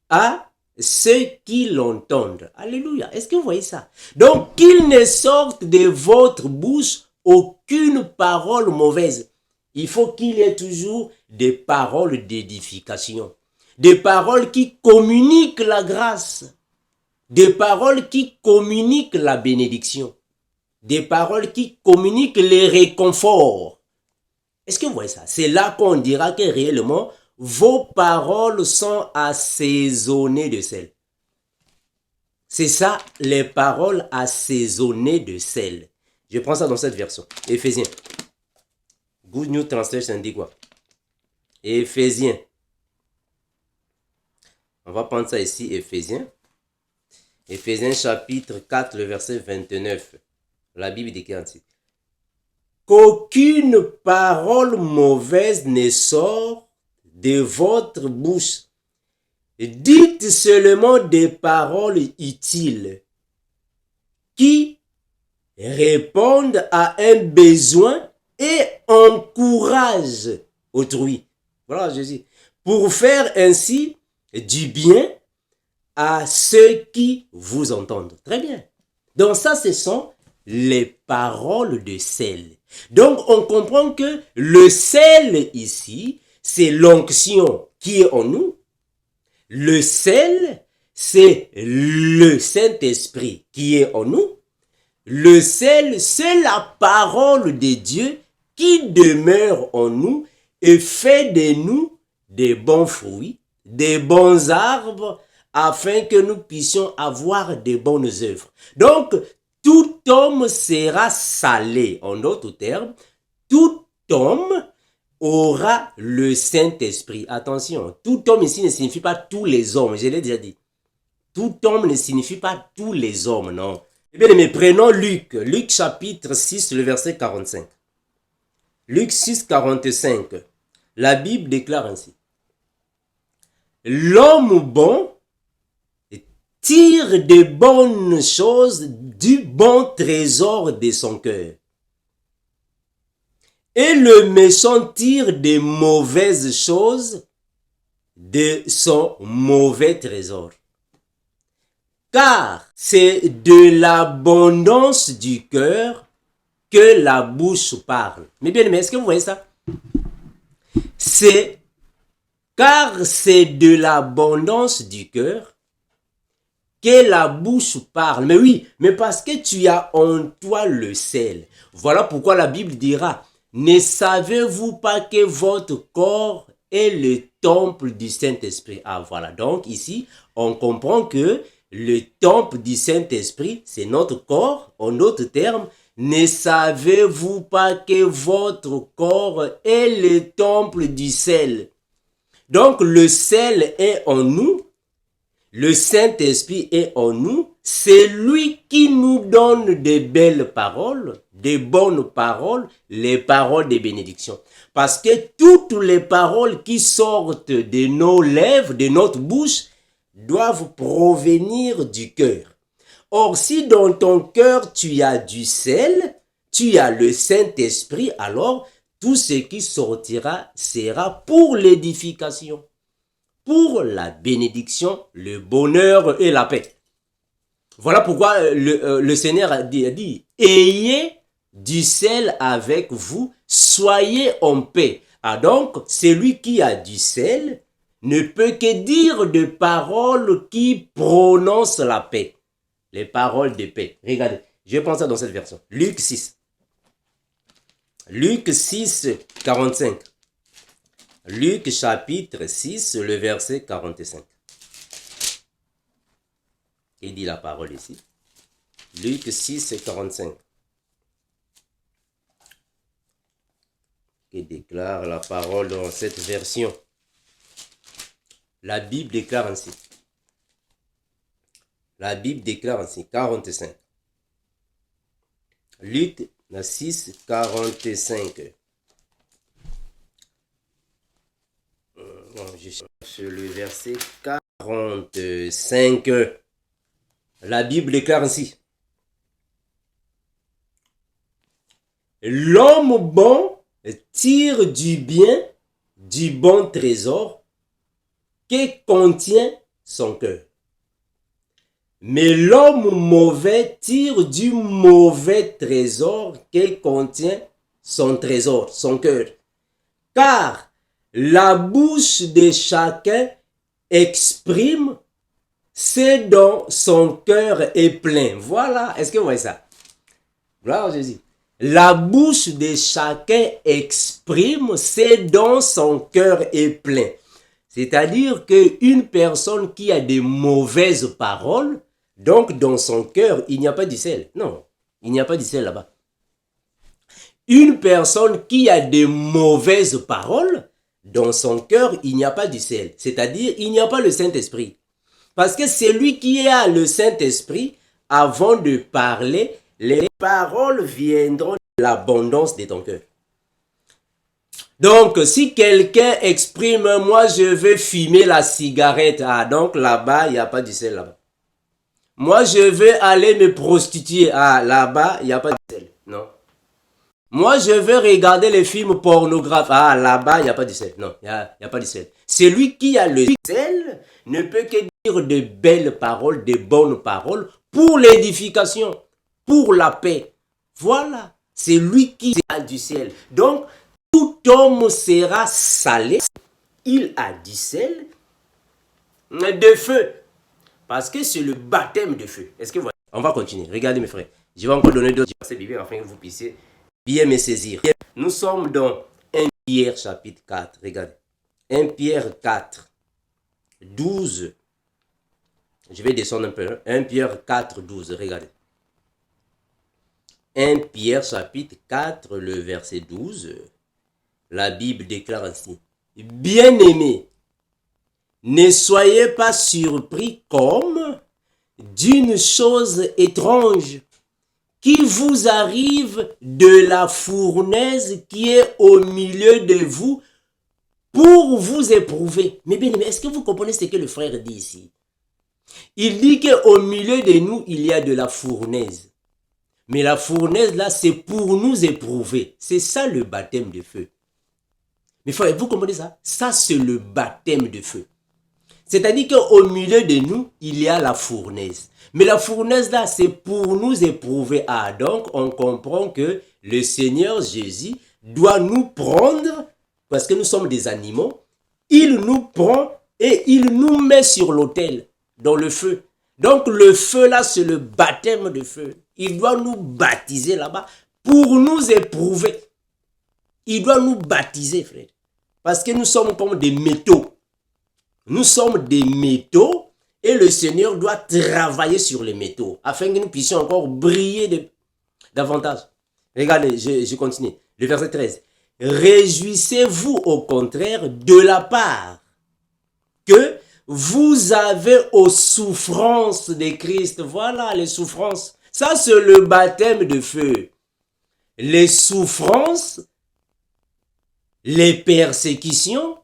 à ceux qui l'entendent. Alléluia. Est-ce que vous voyez ça? Donc, qu'il ne sorte de votre bouche aucune parole mauvaise. Il faut qu'il y ait toujours des paroles d'édification. Des paroles qui communiquent la grâce. Des paroles qui communiquent la bénédiction. Des paroles qui communiquent les réconforts. Est-ce que vous voyez ça? C'est là qu'on dira que réellement, vos paroles sont assaisonnées de sel. C'est ça, les paroles assaisonnées de sel. Je prends ça dans cette version. Éphésiens. Good News Translation dit quoi? Éphésiens. On va prendre ça ici, Éphésiens. Éphésiens chapitre 4, le verset 29. La Bible dit ainsi. Qu'aucune parole mauvaise ne sort de votre bouche. Dites seulement des paroles utiles qui répondent à un besoin et encouragent autrui. Voilà Jésus. Pour faire ainsi du bien à ceux qui vous entendent. Très bien. Donc ça, ce sont les paroles de sel. Donc on comprend que le sel ici, c'est l'onction qui est en nous. Le sel, c'est le Saint-Esprit qui est en nous. Le sel, c'est la parole de Dieu qui demeure en nous et fait de nous des bons fruits, des bons arbres, afin que nous puissions avoir des bonnes œuvres. Donc, tout homme sera salé. En d'autres termes, tout homme aura le Saint-Esprit. Attention, tout homme ici ne signifie pas tous les hommes, je l'ai déjà dit. Tout homme ne signifie pas tous les hommes, non. Eh bien, mais prenons Luc. Luc chapitre 6, le verset 45. Luc 6, 45. La Bible déclare ainsi. L'homme bon tire de bonnes choses du bon trésor de son cœur. Et le méchant tire de mauvaises choses de son mauvais trésor. Car c'est de l'abondance du cœur que la bouche parle. Mais bien aimé, est-ce que vous voyez ça? Car c'est de l'abondance du cœur que la bouche parle. Mais oui, mais parce que tu as en toi le sel. Voilà pourquoi la Bible dira, ne savez-vous pas que votre corps est le temple du Saint-Esprit? Ah voilà, donc ici, on comprend que le temple du Saint-Esprit, c'est notre corps, en d'autres termes. Ne savez-vous pas que votre corps est le temple du sel? Donc le sel est en nous, le Saint-Esprit est en nous, c'est lui qui nous donne de belles paroles, de bonnes paroles, les paroles de bénédiction. Parce que toutes les paroles qui sortent de nos lèvres, de notre bouche, doivent provenir du cœur. Or, si dans ton cœur tu as du sel, tu as le Saint-Esprit, alors tout ce qui sortira sera pour l'édification, pour la bénédiction, le bonheur et la paix. Voilà pourquoi le Seigneur a dit, ayez du sel avec vous, soyez en paix. Ah donc, celui qui a du sel ne peut que dire de paroles qui prononcent la paix. Les paroles de paix. Regardez, je pense ça dans cette version. Luc 6. Luc 6, 45. Luc chapitre 6, le verset 45. Il dit la parole ici. Luc 6, 45. Qui déclare la parole dans cette version. La Bible déclare ainsi. La Bible déclare ainsi, 45. Luc 6, 45. Je suis sur le verset 45. La Bible déclare ainsi. L'homme bon tire du bien, du bon trésor que contient son cœur. Mais l'homme mauvais tire du mauvais trésor que contient son trésor, son cœur. Car la bouche de chacun exprime ce dont son cœur est plein. Voilà, est-ce que vous voyez ça? Gloire à Jésus. La bouche de chacun exprime ce dont son cœur est plein. C'est-à-dire qu'une personne qui a des mauvaises paroles, donc dans son cœur, il n'y a pas du sel. Non, il n'y a pas du sel là-bas. Une personne qui a des mauvaises paroles, dans son cœur, il n'y a pas du sel. C'est-à-dire, il n'y a pas le Saint-Esprit. Parce que celui qui a le Saint-Esprit, avant de parler, les paroles viendront de l'abondance de ton cœur. Donc, si quelqu'un exprime, moi je veux fumer la cigarette, ah donc là-bas, il n'y a pas du sel là-bas. Moi je veux aller me prostituer, ah là-bas, il n'y a pas de sel, non. Moi je veux regarder les films pornographes, ah là-bas, il n'y a pas du sel, non, il n'y a pas du sel. Celui qui a le sel ne peut que dire de belles paroles, de bonnes paroles, pour l'édification, pour la paix. Voilà, c'est lui qui a du sel. Donc, tout homme sera salé, il a du sel, de feu. Parce que c'est le baptême de feu. Est-ce que vous voyez? On va continuer. Regardez mes frères. Je vais encore donner d'autres versets bibliques afin que vous puissiez bien me saisir. Nous sommes dans 1 Pierre chapitre 4. Regardez. 1 Pierre 4, 12. Je vais descendre un peu. 1 Pierre 4, 12. Regardez. 1 Pierre chapitre 4, le verset 12. La Bible déclare ainsi. Bien-aimés, ne soyez pas surpris comme d'une chose étrange qui vous arrive de la fournaise qui est au milieu de vous pour vous éprouver. Mais bien aimé, est-ce que vous comprenez ce que le frère dit ici? Il dit qu'au milieu de nous, il y a de la fournaise. Mais la fournaise là, c'est pour nous éprouver. C'est ça le baptême de feu. Mais frère, vous comprenez ça? Ça, c'est le baptême de feu. C'est-à-dire qu'au milieu de nous, il y a la fournaise. Mais la fournaise là, c'est pour nous éprouver. Ah, donc on comprend que le Seigneur Jésus doit nous prendre, parce que nous sommes des animaux, il nous prend et il nous met sur l'autel, dans le feu. Donc le feu là, c'est le baptême de feu. Il doit nous baptiser là-bas pour nous éprouver. Il doit nous baptiser, frère. Parce que nous sommes comme des métaux. Nous sommes des métaux Et le Seigneur doit travailler sur les métaux afin que nous puissions encore briller davantage. Regardez, je continue. Le verset 13. Réjouissez-vous au contraire de la part que vous avez aux souffrances de Christ. Voilà les souffrances. Ça, c'est le baptême de feu. Les souffrances, les persécutions,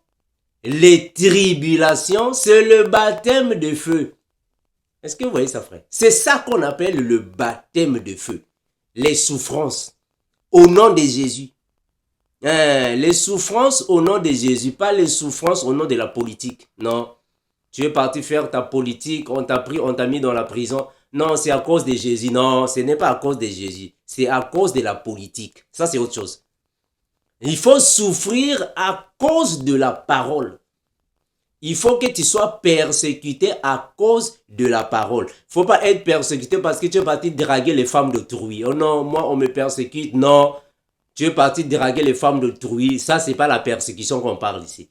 les tribulations, c'est le baptême de feu. Est-ce que vous voyez ça, frère? C'est ça qu'on appelle le baptême de feu. Les souffrances au nom de Jésus. Les souffrances au nom de Jésus, pas les souffrances au nom de la politique. Non. Tu es parti faire ta politique, on t'a pris, on t'a mis dans la prison. Non, c'est à cause de Jésus. Non, ce n'est pas à cause de Jésus. C'est à cause de la politique. Ça, c'est autre chose. Il faut souffrir à cause de la parole. Il faut que tu sois persécuté à cause de la parole. Il ne faut pas être persécuté parce que tu es parti draguer les femmes d'autrui. Oh non, moi on me persécute. Non, tu es parti draguer les femmes d'autrui. Ça, ce n'est pas la persécution qu'on parle ici.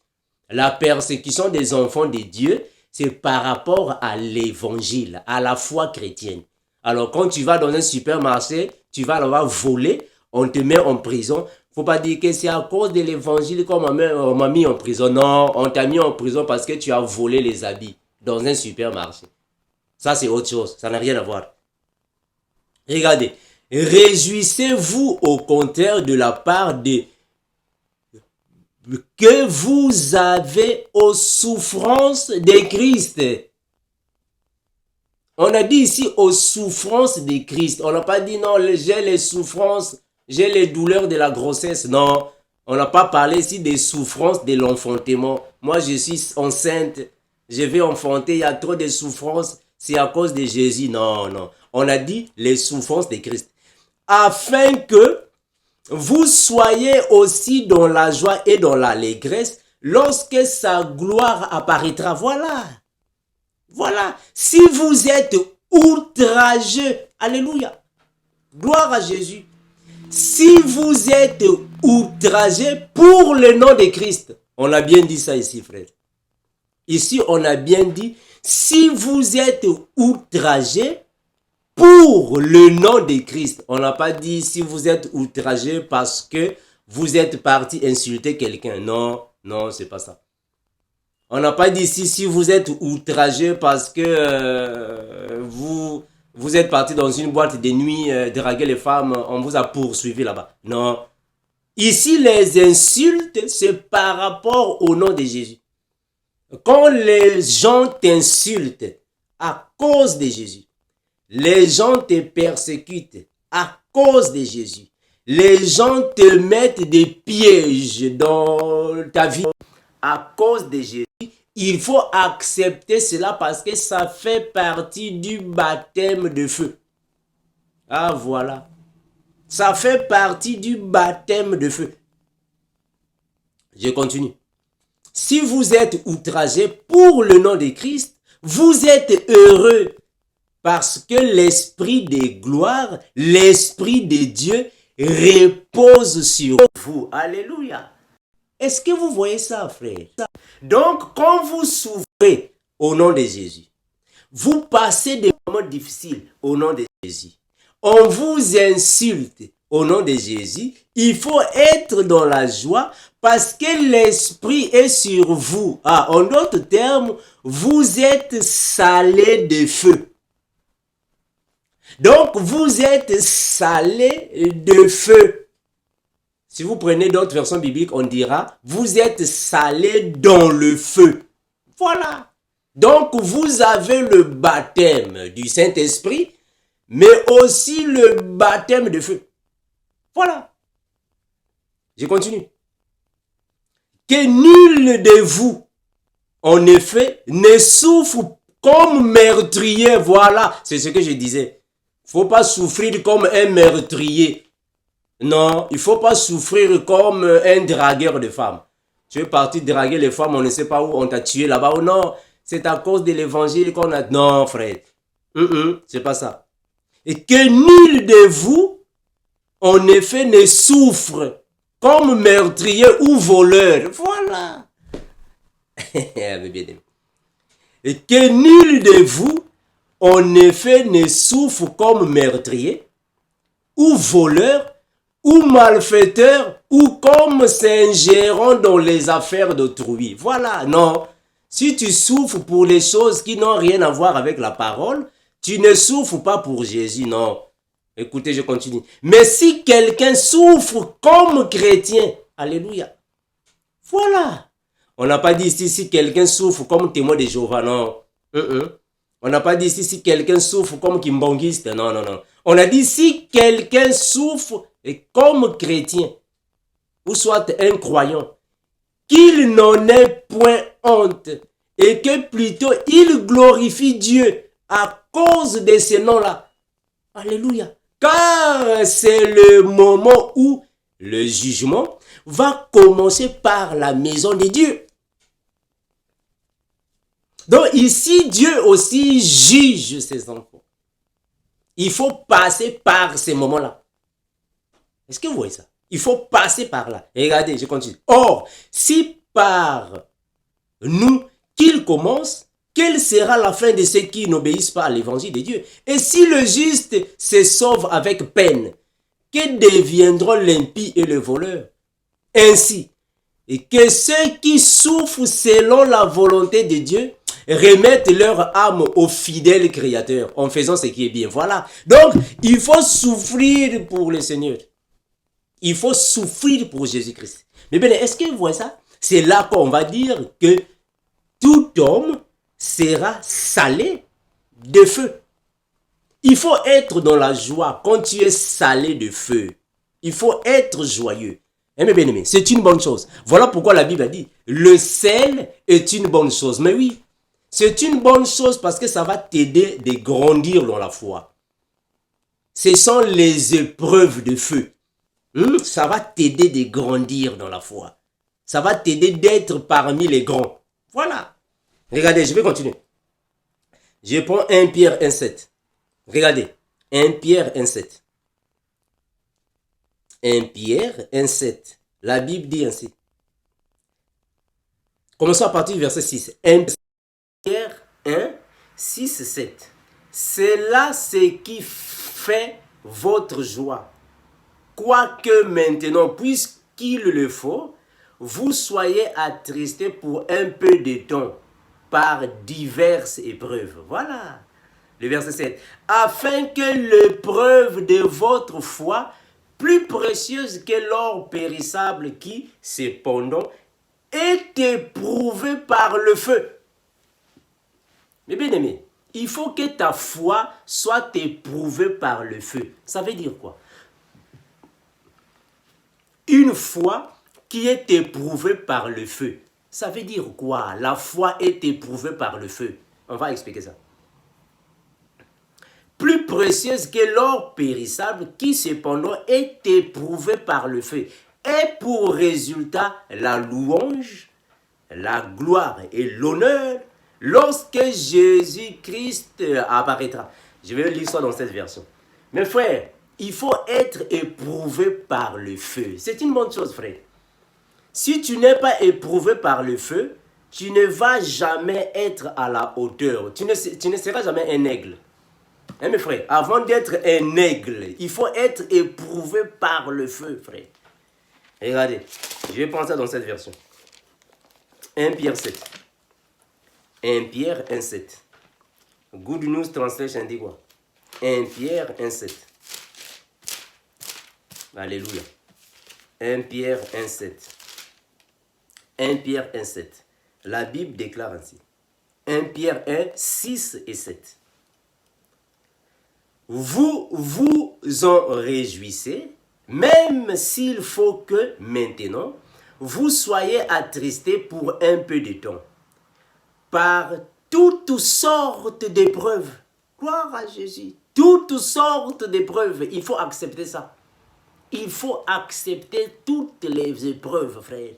La persécution des enfants de Dieu, c'est par rapport à l'évangile, à la foi chrétienne. Alors quand tu vas dans un supermarché, tu vas l'avoir volé, on te met en prison. Faut pas dire que c'est à cause de l'évangile qu'on m'a mis en prison. Non, on t'a mis en prison parce que tu as volé les habits dans un supermarché. Ça, c'est autre chose. Ça n'a rien à voir. Regardez. Réjouissez-vous au contraire de la part de que vous avez aux souffrances de Christ. On a dit ici aux souffrances de Christ. On n'a pas dit non, j'ai les souffrances, j'ai les douleurs de la grossesse. Non, on n'a pas parlé ici des souffrances de l'enfantement. Moi, je suis enceinte, je vais enfanter, il y a trop de souffrances, c'est à cause de Jésus. Non, non. On a dit les souffrances de Christ. Afin que vous soyez aussi dans la joie et dans l'allégresse lorsque sa gloire apparaîtra. Voilà. Voilà. Si vous êtes outrageux, alléluia, gloire à Jésus. Si vous êtes outragé pour le nom de Christ, on a bien dit ça ici, frère. Ici, on a bien dit, si vous êtes outragé pour le nom de Christ. On n'a pas dit si vous êtes outragé parce que vous êtes parti insulter quelqu'un. Non, non, c'est pas ça. On n'a pas dit si vous êtes outragé parce que vous êtes parti dans une boîte de nuit, draguer les femmes, on vous a poursuivi là-bas. Non. Ici, les insultes, c'est par rapport au nom de Jésus. Quand les gens t'insultent à cause de Jésus, les gens te persécutent à cause de Jésus, les gens te mettent des pièges dans ta vie à cause de Jésus, il faut accepter cela parce que ça fait partie du baptême de feu. Ah voilà. Ça fait partie du baptême de feu. Je continue. Si vous êtes outragé pour le nom de Christ, vous êtes heureux parce que l'esprit de gloire, l'esprit de Dieu repose sur vous. Alléluia. Est-ce que vous voyez ça, frère? Donc, quand vous souffrez au nom de Jésus, vous passez des moments difficiles au nom de Jésus, on vous insulte au nom de Jésus, il faut être dans la joie parce que l'esprit est sur vous. Ah, en d'autres termes, vous êtes salé de feu. Donc, vous êtes salé de feu. Si vous prenez d'autres versions bibliques, on dira, vous êtes salé dans le feu. Voilà. Donc, vous avez le baptême du Saint-Esprit, mais aussi le baptême de feu. Voilà. Je continue. Que nul de vous, en effet, ne souffre comme meurtrier. Voilà, c'est ce que je disais. Il ne faut pas souffrir comme un meurtrier. Non, il ne faut pas souffrir comme un dragueur de femmes. Tu es parti draguer les femmes, on ne sait pas où, on t'a tué là-bas. Oh non, c'est à cause de l'évangile qu'on a... Non, frère. C'est pas ça. Et que nul de vous, en effet, ne souffre comme meurtrier ou voleur. Voilà. et que nul de vous, en effet, ne souffre comme meurtrier, ou voleur, ou malfaiteur, ou comme s'ingérant dans les affaires d'autrui. Voilà, non. Si tu souffres pour les choses qui n'ont rien à voir avec la parole, tu ne souffres pas pour Jésus, non. Écoutez, je continue. Mais si quelqu'un souffre comme chrétien, alléluia. Voilà. On n'a pas dit ici si quelqu'un souffre comme témoin de Jéhovah, non. On n'a pas dit ici si quelqu'un souffre comme kimbangiste, non, non, non. On a dit si quelqu'un souffre comme chrétien, ou soit un croyant, qu'il n'en ait point honte, et que plutôt il glorifie Dieu à cause de ce nom-là. Alléluia. Car c'est le moment où le jugement va commencer par la maison de Dieu. Donc ici, Dieu aussi juge ses enfants. Il faut passer par ces moments-là. Est-ce que vous voyez ça? Il faut passer par là. Et regardez, je continue. Or, si par nous qu'il commence, quelle sera la fin de ceux qui n'obéissent pas à l'évangile de Dieu? Et si le juste se sauve avec peine, que deviendront l'impie et le voleur? Ainsi, et que ceux qui souffrent selon la volonté de Dieu remettent leur âme au fidèle Créateur en faisant ce qui est bien. Voilà. Donc, il faut souffrir pour le Seigneur. Il faut souffrir pour Jésus-Christ. Mais bien, est-ce que vous voyez ça? C'est là qu'on va dire que tout homme sera salé de feu. Il faut être dans la joie quand tu es salé de feu. Il faut être joyeux. Mes bien-aimés, c'est une bonne chose. Voilà pourquoi la Bible a dit, le sel est une bonne chose. Mais oui, c'est une bonne chose parce que ça va t'aider de grandir dans la foi. Ce sont les épreuves de feu. Ça va t'aider de grandir dans la foi. Ça va t'aider d'être parmi les grands. Voilà. Regardez, je vais continuer. Je prends 1 Pierre 1,7. Regardez. 1 Pierre 1,7. 1 Pierre 1,7. La Bible dit ainsi. Commençons à partir du verset 6. 1 Pierre 1, 6, 7. C'est là ce qui fait votre joie. Quoique maintenant, puisqu'il le faut, vous soyez attristés pour un peu de temps par diverses épreuves. Voilà. Le verset 7. Afin que l'épreuve de votre foi, plus précieuse que l'or périssable qui, cependant, est éprouvé par le feu. Mais bien aimé, il faut que ta foi soit éprouvée par le feu. Ça veut dire quoi? Une foi qui est éprouvée par le feu. Ça veut dire quoi? La foi est éprouvée par le feu. On va expliquer ça. Plus précieuse que l'or périssable qui cependant est éprouvé par le feu. Et pour résultat la louange, la gloire et l'honneur lorsque Jésus-Christ apparaîtra. Je vais lire ça dans cette version. Mes frères, il faut être éprouvé par le feu. C'est une bonne chose, frère. Si tu n'es pas éprouvé par le feu, tu ne vas jamais être à la hauteur. Tu ne seras jamais un aigle. Hein, mes frères, avant d'être un aigle, il faut être éprouvé par le feu, frère. Regardez, je vais prendre ça dans cette version. 1 Pierre 7. 1 Pierre 1, 7. Good News Translation dit quoi? 1 Pierre 1, 7. Alléluia. 1 Pierre 1, 7. 1 Pierre 1, 7. La Bible déclare ainsi. 1 Pierre 1, 6 et 7. Vous vous en réjouissez, même s'il faut que maintenant, vous soyez attristés pour un peu de temps, par toutes sortes d'épreuves. Gloire à Jésus. Toutes sortes d'épreuves. Il faut accepter ça. Il faut accepter toutes les épreuves, frère.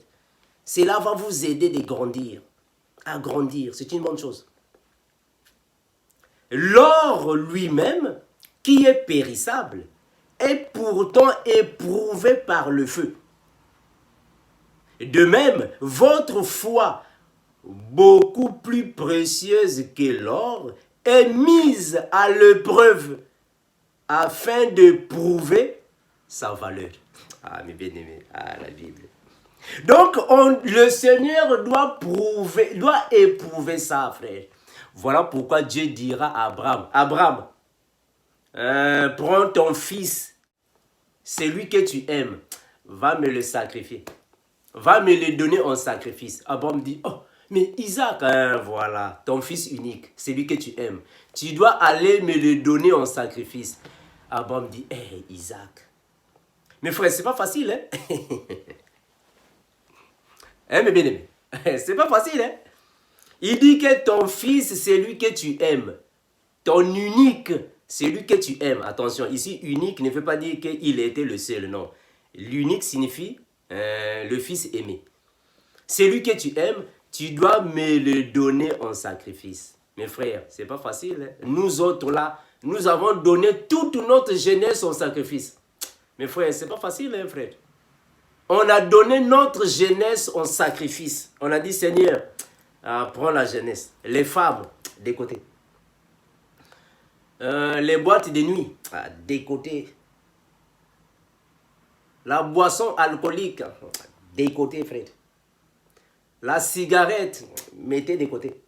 Cela va vous aider de grandir. À grandir, c'est une bonne chose. L'or lui-même, qui est périssable, est pourtant éprouvé par le feu. De même, votre foi, beaucoup plus précieuse que l'or, est mise à l'épreuve afin de prouver sa valeur. Ah, mes bien-aimés, la Bible. Donc, le Seigneur doit éprouver ça, frère. Voilà pourquoi Dieu dira à Abraham, Abraham, prends ton fils, celui que tu aimes, va me le sacrifier. Va me le donner en sacrifice. Abraham dit, oh, mais Isaac, voilà, ton fils unique, celui que tu aimes. Tu dois aller me le donner en sacrifice. Abraham dit, hey, Isaac. Mais frère, c'est pas facile, hein? Hein, mes bien-aimés? C'est pas facile, hein? Il dit que ton fils, c'est lui que tu aimes. Ton unique, c'est lui que tu aimes. Attention, ici, unique ne veut pas dire qu'il était le seul, non. L'unique signifie le fils aimé. C'est lui que tu aimes, tu dois me le donner en sacrifice. Mes frères, c'est pas facile, hein? Nous autres là, nous avons donné toute notre jeunesse en sacrifice. Mes frères, c'est pas facile, hein, frère? On a donné notre jeunesse en sacrifice. On a dit, Seigneur, prends la jeunesse. Les femmes, des côtés. Les boîtes de nuit, des côtés. La boisson alcoolique, des côtés, frère. La cigarette, mettez des côtés.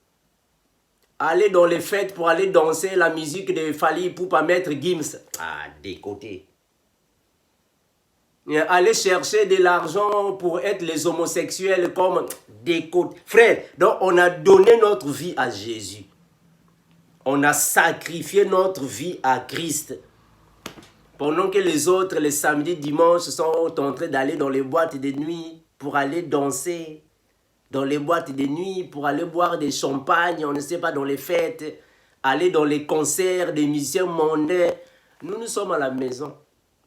Aller dans les fêtes pour aller danser la musique de Fally Ipupa, Maître Gims, des côtés. Aller chercher de l'argent pour être les homosexuels comme des côtés. Frère, donc on a donné notre vie à Jésus. On a sacrifié notre vie à Christ. Pendant que les autres, les samedis, dimanches, sont en train d'aller dans les boîtes de nuit pour aller danser. Dans les boîtes de nuit, pour aller boire des champagnes, on ne sait pas, dans les fêtes. Aller dans les concerts des musiciens mondains. Nous sommes à la maison.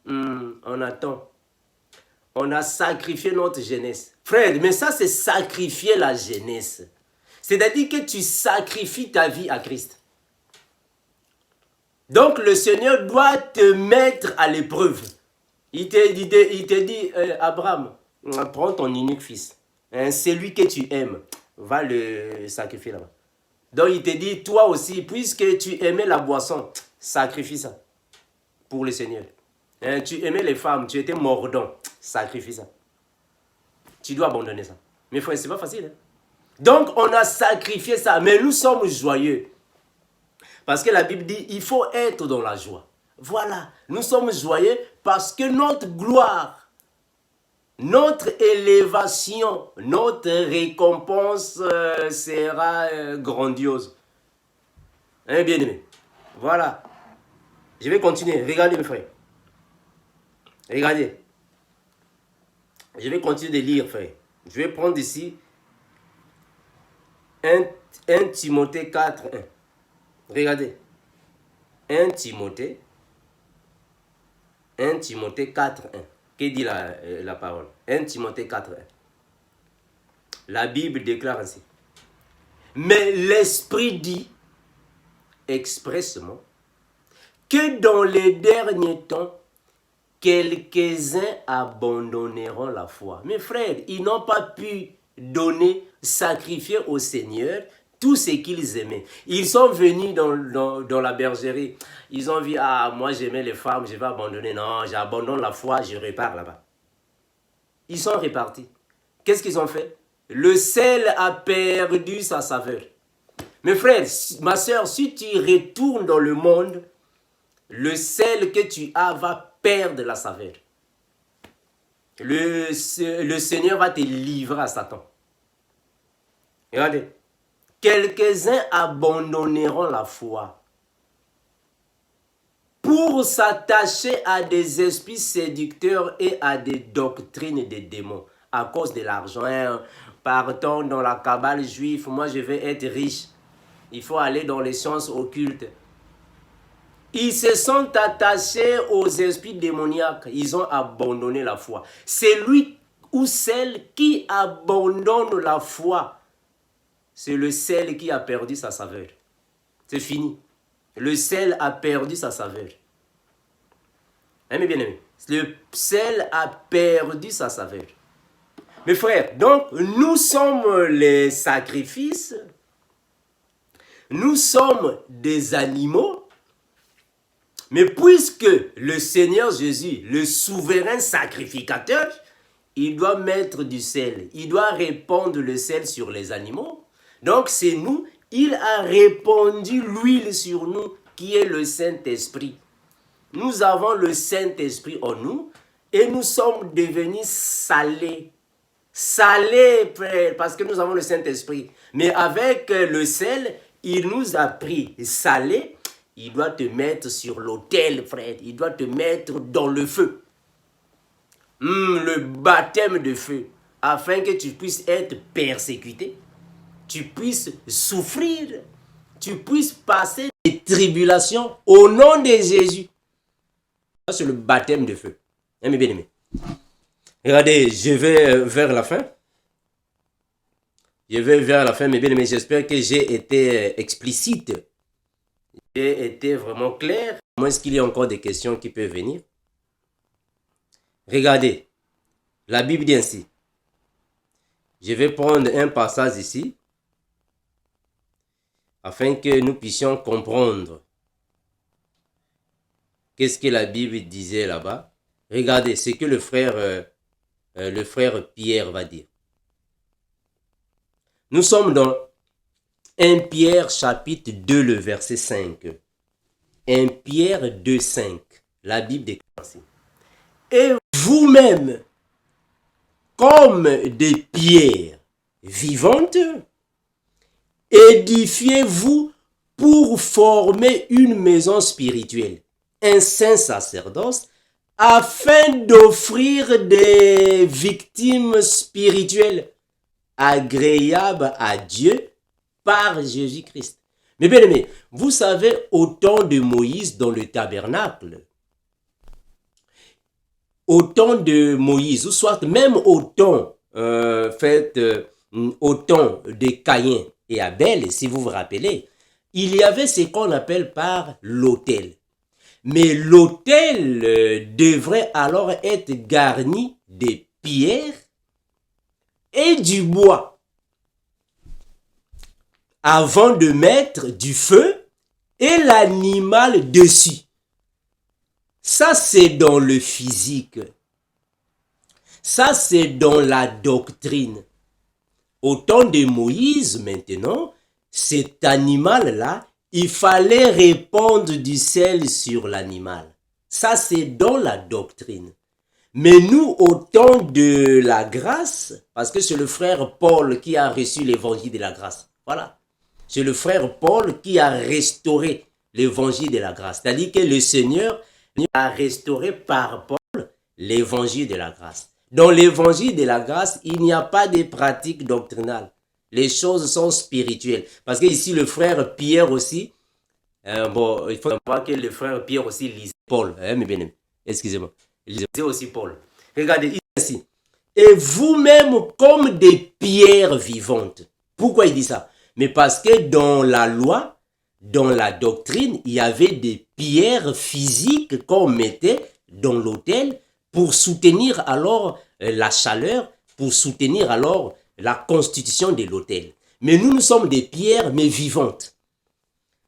On attend. On a sacrifié notre jeunesse. Frère, mais ça, c'est sacrifier la jeunesse. C'est-à-dire que tu sacrifies ta vie à Christ. Donc, le Seigneur doit te mettre à l'épreuve. Il te dit, Abraham, prends ton unique fils. C'est lui que tu aimes. Va le sacrifier là-bas. Donc, il te dit, toi aussi, puisque tu aimais la boisson, sacrifie ça pour le Seigneur. Tu aimais les femmes, tu étais mordant, sacrifie ça. Tu dois abandonner ça. Mais frère, c'est pas facile. Hein? Donc, on a sacrifié ça, mais nous sommes joyeux. Parce que la Bible dit, il faut être dans la joie. Voilà, nous sommes joyeux parce que notre gloire, notre élévation, notre récompense sera grandiose. Hein, bien-aimé. Voilà. Je vais continuer. Regardez, mes frères. Regardez. Je vais continuer de lire, frère. Je vais prendre ici 1 Timothée 4, 1. Regardez. 1 Timothée 4, 1. Que dit la parole? 1 Timothée 4, 1. La Bible déclare ainsi. Mais l'Esprit dit expressément que dans les derniers temps, quelques-uns abandonneront la foi. Mes frères, ils n'ont pas pu sacrifier au Seigneur tout ce qu'ils aimaient. Ils sont venus dans la bergerie. Ils ont vu, moi j'aimais les femmes, je vais abandonner. Non, j'abandonne la foi, je repars là-bas. Ils sont repartis. Qu'est-ce qu'ils ont fait? Le sel a perdu sa saveur. Mes frères, ma soeur, si tu retournes dans le monde, le sel que tu as va perdre la saveur. Le Seigneur va te livrer à Satan. Regardez. Quelques-uns abandonneront la foi pour s'attacher à des esprits séducteurs et à des doctrines des démons à cause de l'argent. Partons dans la cabale juive, moi je vais être riche. Il faut aller dans les sciences occultes. Ils se sont attachés aux esprits démoniaques. Ils ont abandonné la foi. C'est lui ou celle qui abandonne la foi. C'est le sel qui a perdu sa saveur. C'est fini. Le sel a perdu sa saveur. Hein, mes bien-aimés? Le sel a perdu sa saveur. Mes frères, donc nous sommes les sacrifices, nous sommes des animaux, mais puisque le Seigneur Jésus, le souverain sacrificateur, il doit mettre du sel, il doit répandre le sel sur les animaux. Donc c'est nous, il a répandu l'huile sur nous, qui est le Saint-Esprit. Nous avons le Saint-Esprit en nous et nous sommes devenus salés. Salés, frère, parce que nous avons le Saint-Esprit. Mais avec le sel, il nous a pris salé. Il doit te mettre sur l'autel, frère. Il doit te mettre dans le feu. Le baptême de feu. Afin que tu puisses être persécuté. Tu puisses souffrir. Tu puisses passer des tribulations au nom de Jésus. C'est le baptême de feu. Mes bien-aimés. Regardez, je vais vers la fin. Je vais vers la fin, mes bien-aimés. J'espère que j'ai été explicite. J'ai été vraiment clair. Est-ce qu'il y a encore des questions qui peuvent venir? Regardez. La Bible dit ainsi. Je vais prendre un passage ici. Afin que nous puissions comprendre. Qu'est-ce que la Bible disait là-bas? Regardez, c'est que le frère Pierre va dire. Nous sommes dans 1 Pierre chapitre 2, le verset 5. 1 Pierre 2, 5. La Bible déclare ainsi. Et vous-même, comme des pierres vivantes, édifiez-vous pour former une maison spirituelle, un saint sacerdoce, afin d'offrir des victimes spirituelles agréables à Dieu par Jésus-Christ. Mais bien aimé, vous savez, au temps de Moïse dans le tabernacle, au temps de Moïse, ou soit même au temps, au temps de Caïn et Abel, si vous vous rappelez, il y avait ce qu'on appelle par l'autel. Mais l'autel devrait alors être garni de pierres et du bois avant de mettre du feu et l'animal dessus. Ça, c'est dans le physique. Ça, c'est dans la doctrine. Au temps de Moïse, maintenant, cet animal-là, il fallait répandre du sel sur l'animal. Ça, c'est dans la doctrine. Mais nous, au temps de la grâce, parce que c'est le frère Paul qui a reçu l'évangile de la grâce. Voilà. C'est le frère Paul qui a restauré l'évangile de la grâce. C'est-à-dire que le Seigneur a restauré par Paul l'évangile de la grâce. Dans l'évangile de la grâce, il n'y a pas de pratique doctrinale. Les choses sont spirituelles. Parce que ici, le frère Pierre aussi, il faut savoir que le frère Pierre aussi lisait Paul. Mais bien, excusez-moi. Il lisait aussi Paul. Regardez ici. Et vous-même comme des pierres vivantes. Pourquoi il dit ça? Mais parce que dans la loi, dans la doctrine, il y avait des pierres physiques qu'on mettait dans l'autel pour soutenir alors la chaleur, pour soutenir alors la constitution de l'autel. Mais nous sommes des pierres, mais vivantes.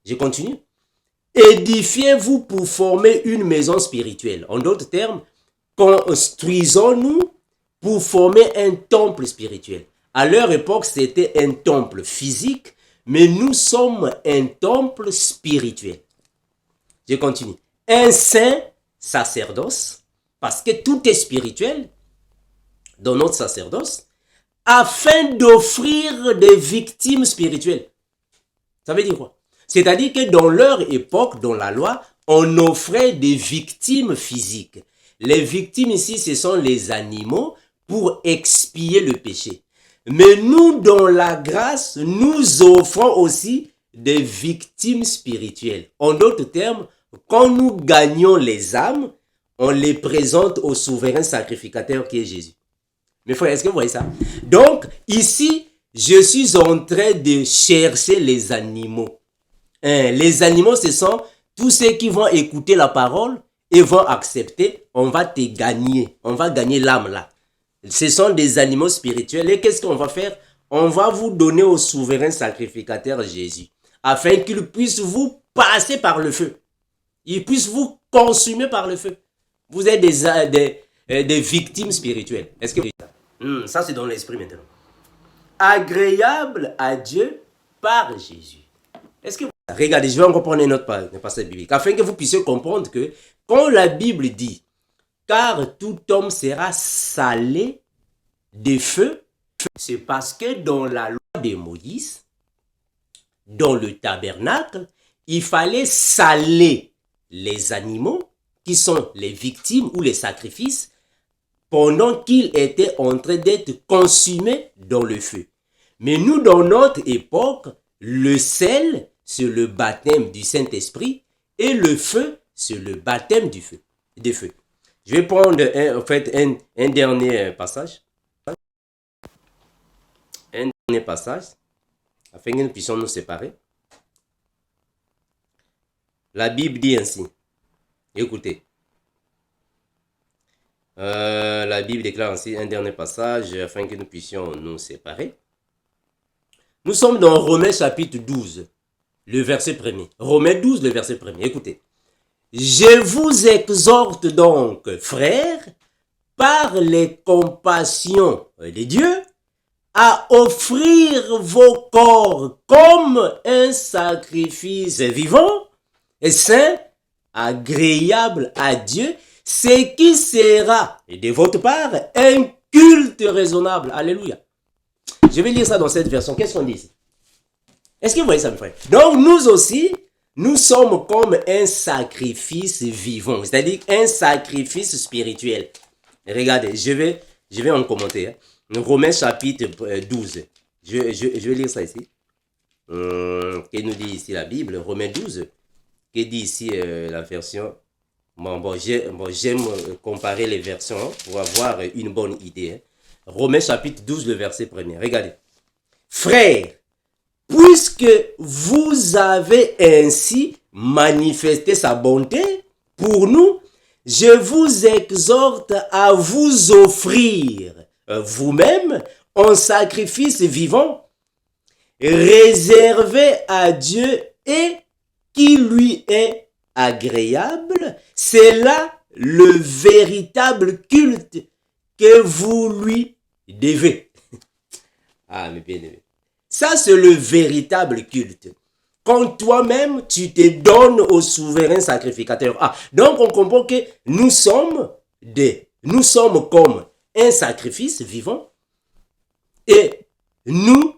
Je continue. Édifiez-vous pour former une maison spirituelle. En d'autres termes, construisons-nous pour former un temple spirituel. À leur époque, c'était un temple physique, mais nous sommes un temple spirituel. Je continue. Un saint sacerdoce, parce que tout est spirituel dans notre sacerdoce, afin d'offrir des victimes spirituelles. Ça veut dire quoi? C'est-à-dire que dans leur époque, dans la loi, on offrait des victimes physiques. Les victimes ici, ce sont les animaux pour expier le péché. Mais nous, dans la grâce, nous offrons aussi des victimes spirituelles. En d'autres termes, quand nous gagnons les âmes, on les présente au souverain sacrificateur qui est Jésus. Mes frères, est-ce que vous voyez ça? Donc, ici, je suis en train de chercher les animaux. Les animaux, ce sont tous ceux qui vont écouter la parole et vont accepter. On va te gagner. On va gagner l'âme là. Ce sont des animaux spirituels. Et qu'est-ce qu'on va faire? On va vous donner au souverain sacrificateur Jésus, afin qu'il puisse vous passer par le feu. Il puisse vous consumer par le feu. Vous êtes des victimes spirituelles. Est-ce que ça c'est dans l'esprit maintenant. Agréable à Dieu par Jésus. Est-ce que regardez, je vais encore prendre une autre passage biblique, afin que vous puissiez comprendre que quand la Bible dit car tout homme sera salé de feu, c'est parce que dans la loi de Moïse, dans le tabernacle, il fallait saler les animaux qui sont les victimes ou les sacrifices pendant qu'ils étaient en train d'être consumés dans le feu. Mais nous, dans notre époque, le sel, c'est le baptême du Saint-Esprit et le feu, c'est le baptême du feu, des feux. Je vais prendre un dernier passage. Un dernier passage, afin que nous puissions nous séparer. La Bible dit ainsi. Écoutez. La Bible déclare ainsi un dernier passage, afin que nous puissions nous séparer. Nous sommes dans Romains chapitre 12, le verset 1er. Romains 12, le verset 1er. Écoutez. Je vous exhorte donc, frères, par les compassions de Dieu, à offrir vos corps comme un sacrifice vivant et saint, agréable à Dieu, ce qui sera de votre part un culte raisonnable. Alléluia. Je vais lire ça dans cette version. Qu'est-ce qu'on dit ici? Est-ce que vous voyez ça, mes frères? Donc nous aussi, nous sommes comme un sacrifice vivant, c'est-à-dire un sacrifice spirituel. Regardez, je vais en commenter. Hein. Romains chapitre 12. Je vais lire ça ici. Qu'est-ce nous dit ici la Bible? Romains 12. Qu'est-ce dit ici la version? J'aime comparer les versions pour avoir une bonne idée. Hein. Romains chapitre 12, le verset 1er. Regardez. Frères, puisque vous avez ainsi manifesté sa bonté pour nous, je vous exhorte à vous offrir vous-même en sacrifice vivant, réservé à Dieu et qui lui est agréable. C'est là le véritable culte que vous lui devez. Ah, mes bien-aimés. Ça, c'est le véritable culte. Quand toi-même, tu te donnes au souverain sacrificateur. Ah, donc on comprend que nous sommes comme un sacrifice vivant et nous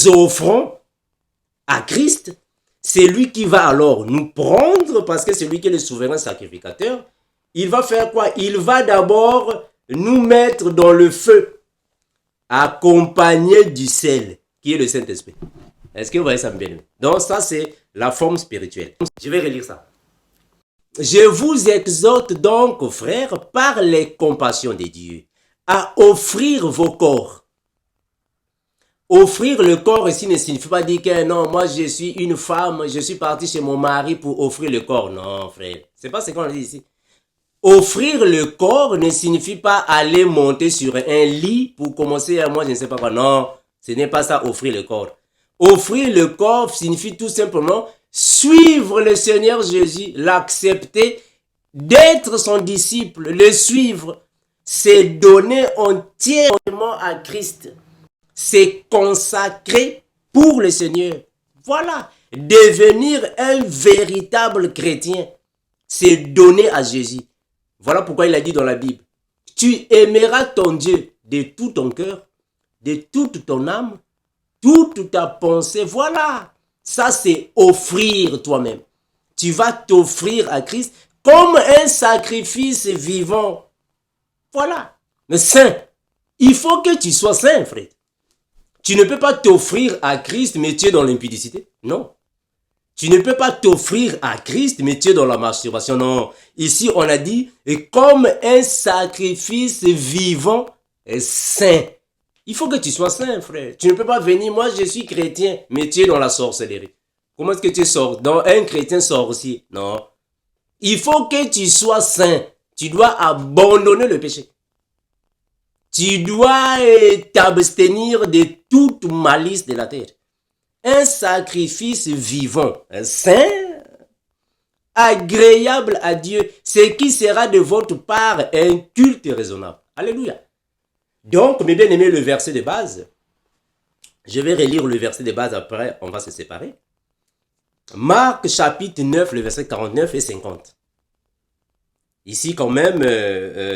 offrons à Christ. C'est lui qui va alors nous prendre parce que c'est lui qui est le souverain sacrificateur. Il va faire quoi? Il va d'abord nous mettre dans le feu, accompagné du sel, qui est le Saint-Esprit. Est-ce que vous voyez ça bien? Donc ça, c'est la forme spirituelle. Je vais relire ça. Je vous exhorte donc, frères, par les compassions de Dieu, à offrir vos corps. Offrir le corps ici ne signifie pas dire que non, moi je suis une femme, je suis parti chez mon mari pour offrir le corps. Non, frère. C'est pas ce qu'on dit ici. Offrir le corps ne signifie pas aller monter sur un lit pour commencer à moi, je ne sais pas quoi. Non, ce n'est pas ça, offrir le corps. Offrir le corps signifie tout simplement suivre le Seigneur Jésus, l'accepter, d'être son disciple, le suivre. C'est donner entièrement à Christ. C'est consacrer pour le Seigneur. Voilà. Devenir un véritable chrétien, c'est donner à Jésus. Voilà pourquoi il a dit dans la Bible, tu aimeras ton Dieu de tout ton cœur, de toute ton âme, toute ta pensée. Voilà. Ça, c'est offrir toi-même. Tu vas t'offrir à Christ comme un sacrifice vivant. Voilà. Mais saint. Il faut que tu sois saint, frère. Tu ne peux pas t'offrir à Christ, mais tu es dans l'impudicité. Non. Tu ne peux pas t'offrir à Christ, mais tu es dans la masturbation. Non. Ici, on a dit, comme un sacrifice vivant et saint. Il faut que tu sois saint, frère. Tu ne peux pas venir, moi je suis chrétien, mais tu es dans la sorcellerie. Comment est-ce que tu sors? Dans un chrétien sorcier? Non. Il faut que tu sois saint. Tu dois abandonner le péché. Tu dois t'abstenir de toute malice de la terre. Un sacrifice vivant, saint, agréable à Dieu, ce qui sera de votre part un culte raisonnable. Alléluia. Donc, mes bien-aimés, le verset de base, je vais relire le verset de base, après on va se séparer. Marc chapitre 9, le verset 49 et 50. Ici, quand même,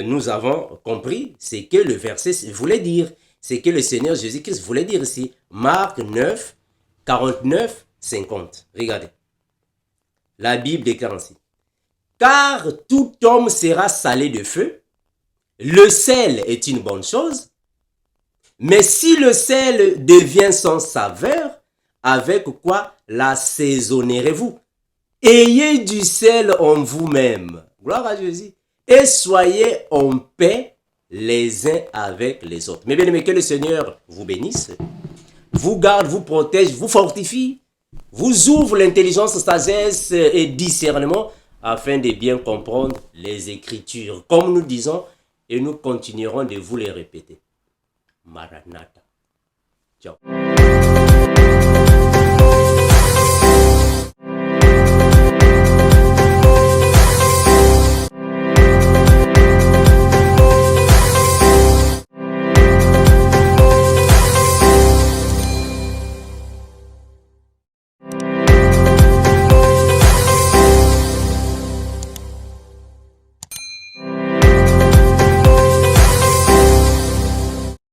nous avons compris ce que le verset voulait dire. Ce que le Seigneur Jésus-Christ voulait dire ici. Marc 9, 49, 50. Regardez. La Bible déclare ainsi. Car tout homme sera salé de feu. Le sel est une bonne chose. Mais si le sel devient sans saveur, avec quoi l'assaisonnerez-vous? Ayez du sel en vous-même. Gloire à Jésus. Et soyez en paix les uns avec les autres. Mais bien aimés, que le Seigneur vous bénisse, vous garde, vous protège, vous fortifie, vous ouvre l'intelligence, sagesse et discernement afin de bien comprendre les Écritures. Comme nous disons, et nous continuerons de vous les répéter. Maranatha. Ciao.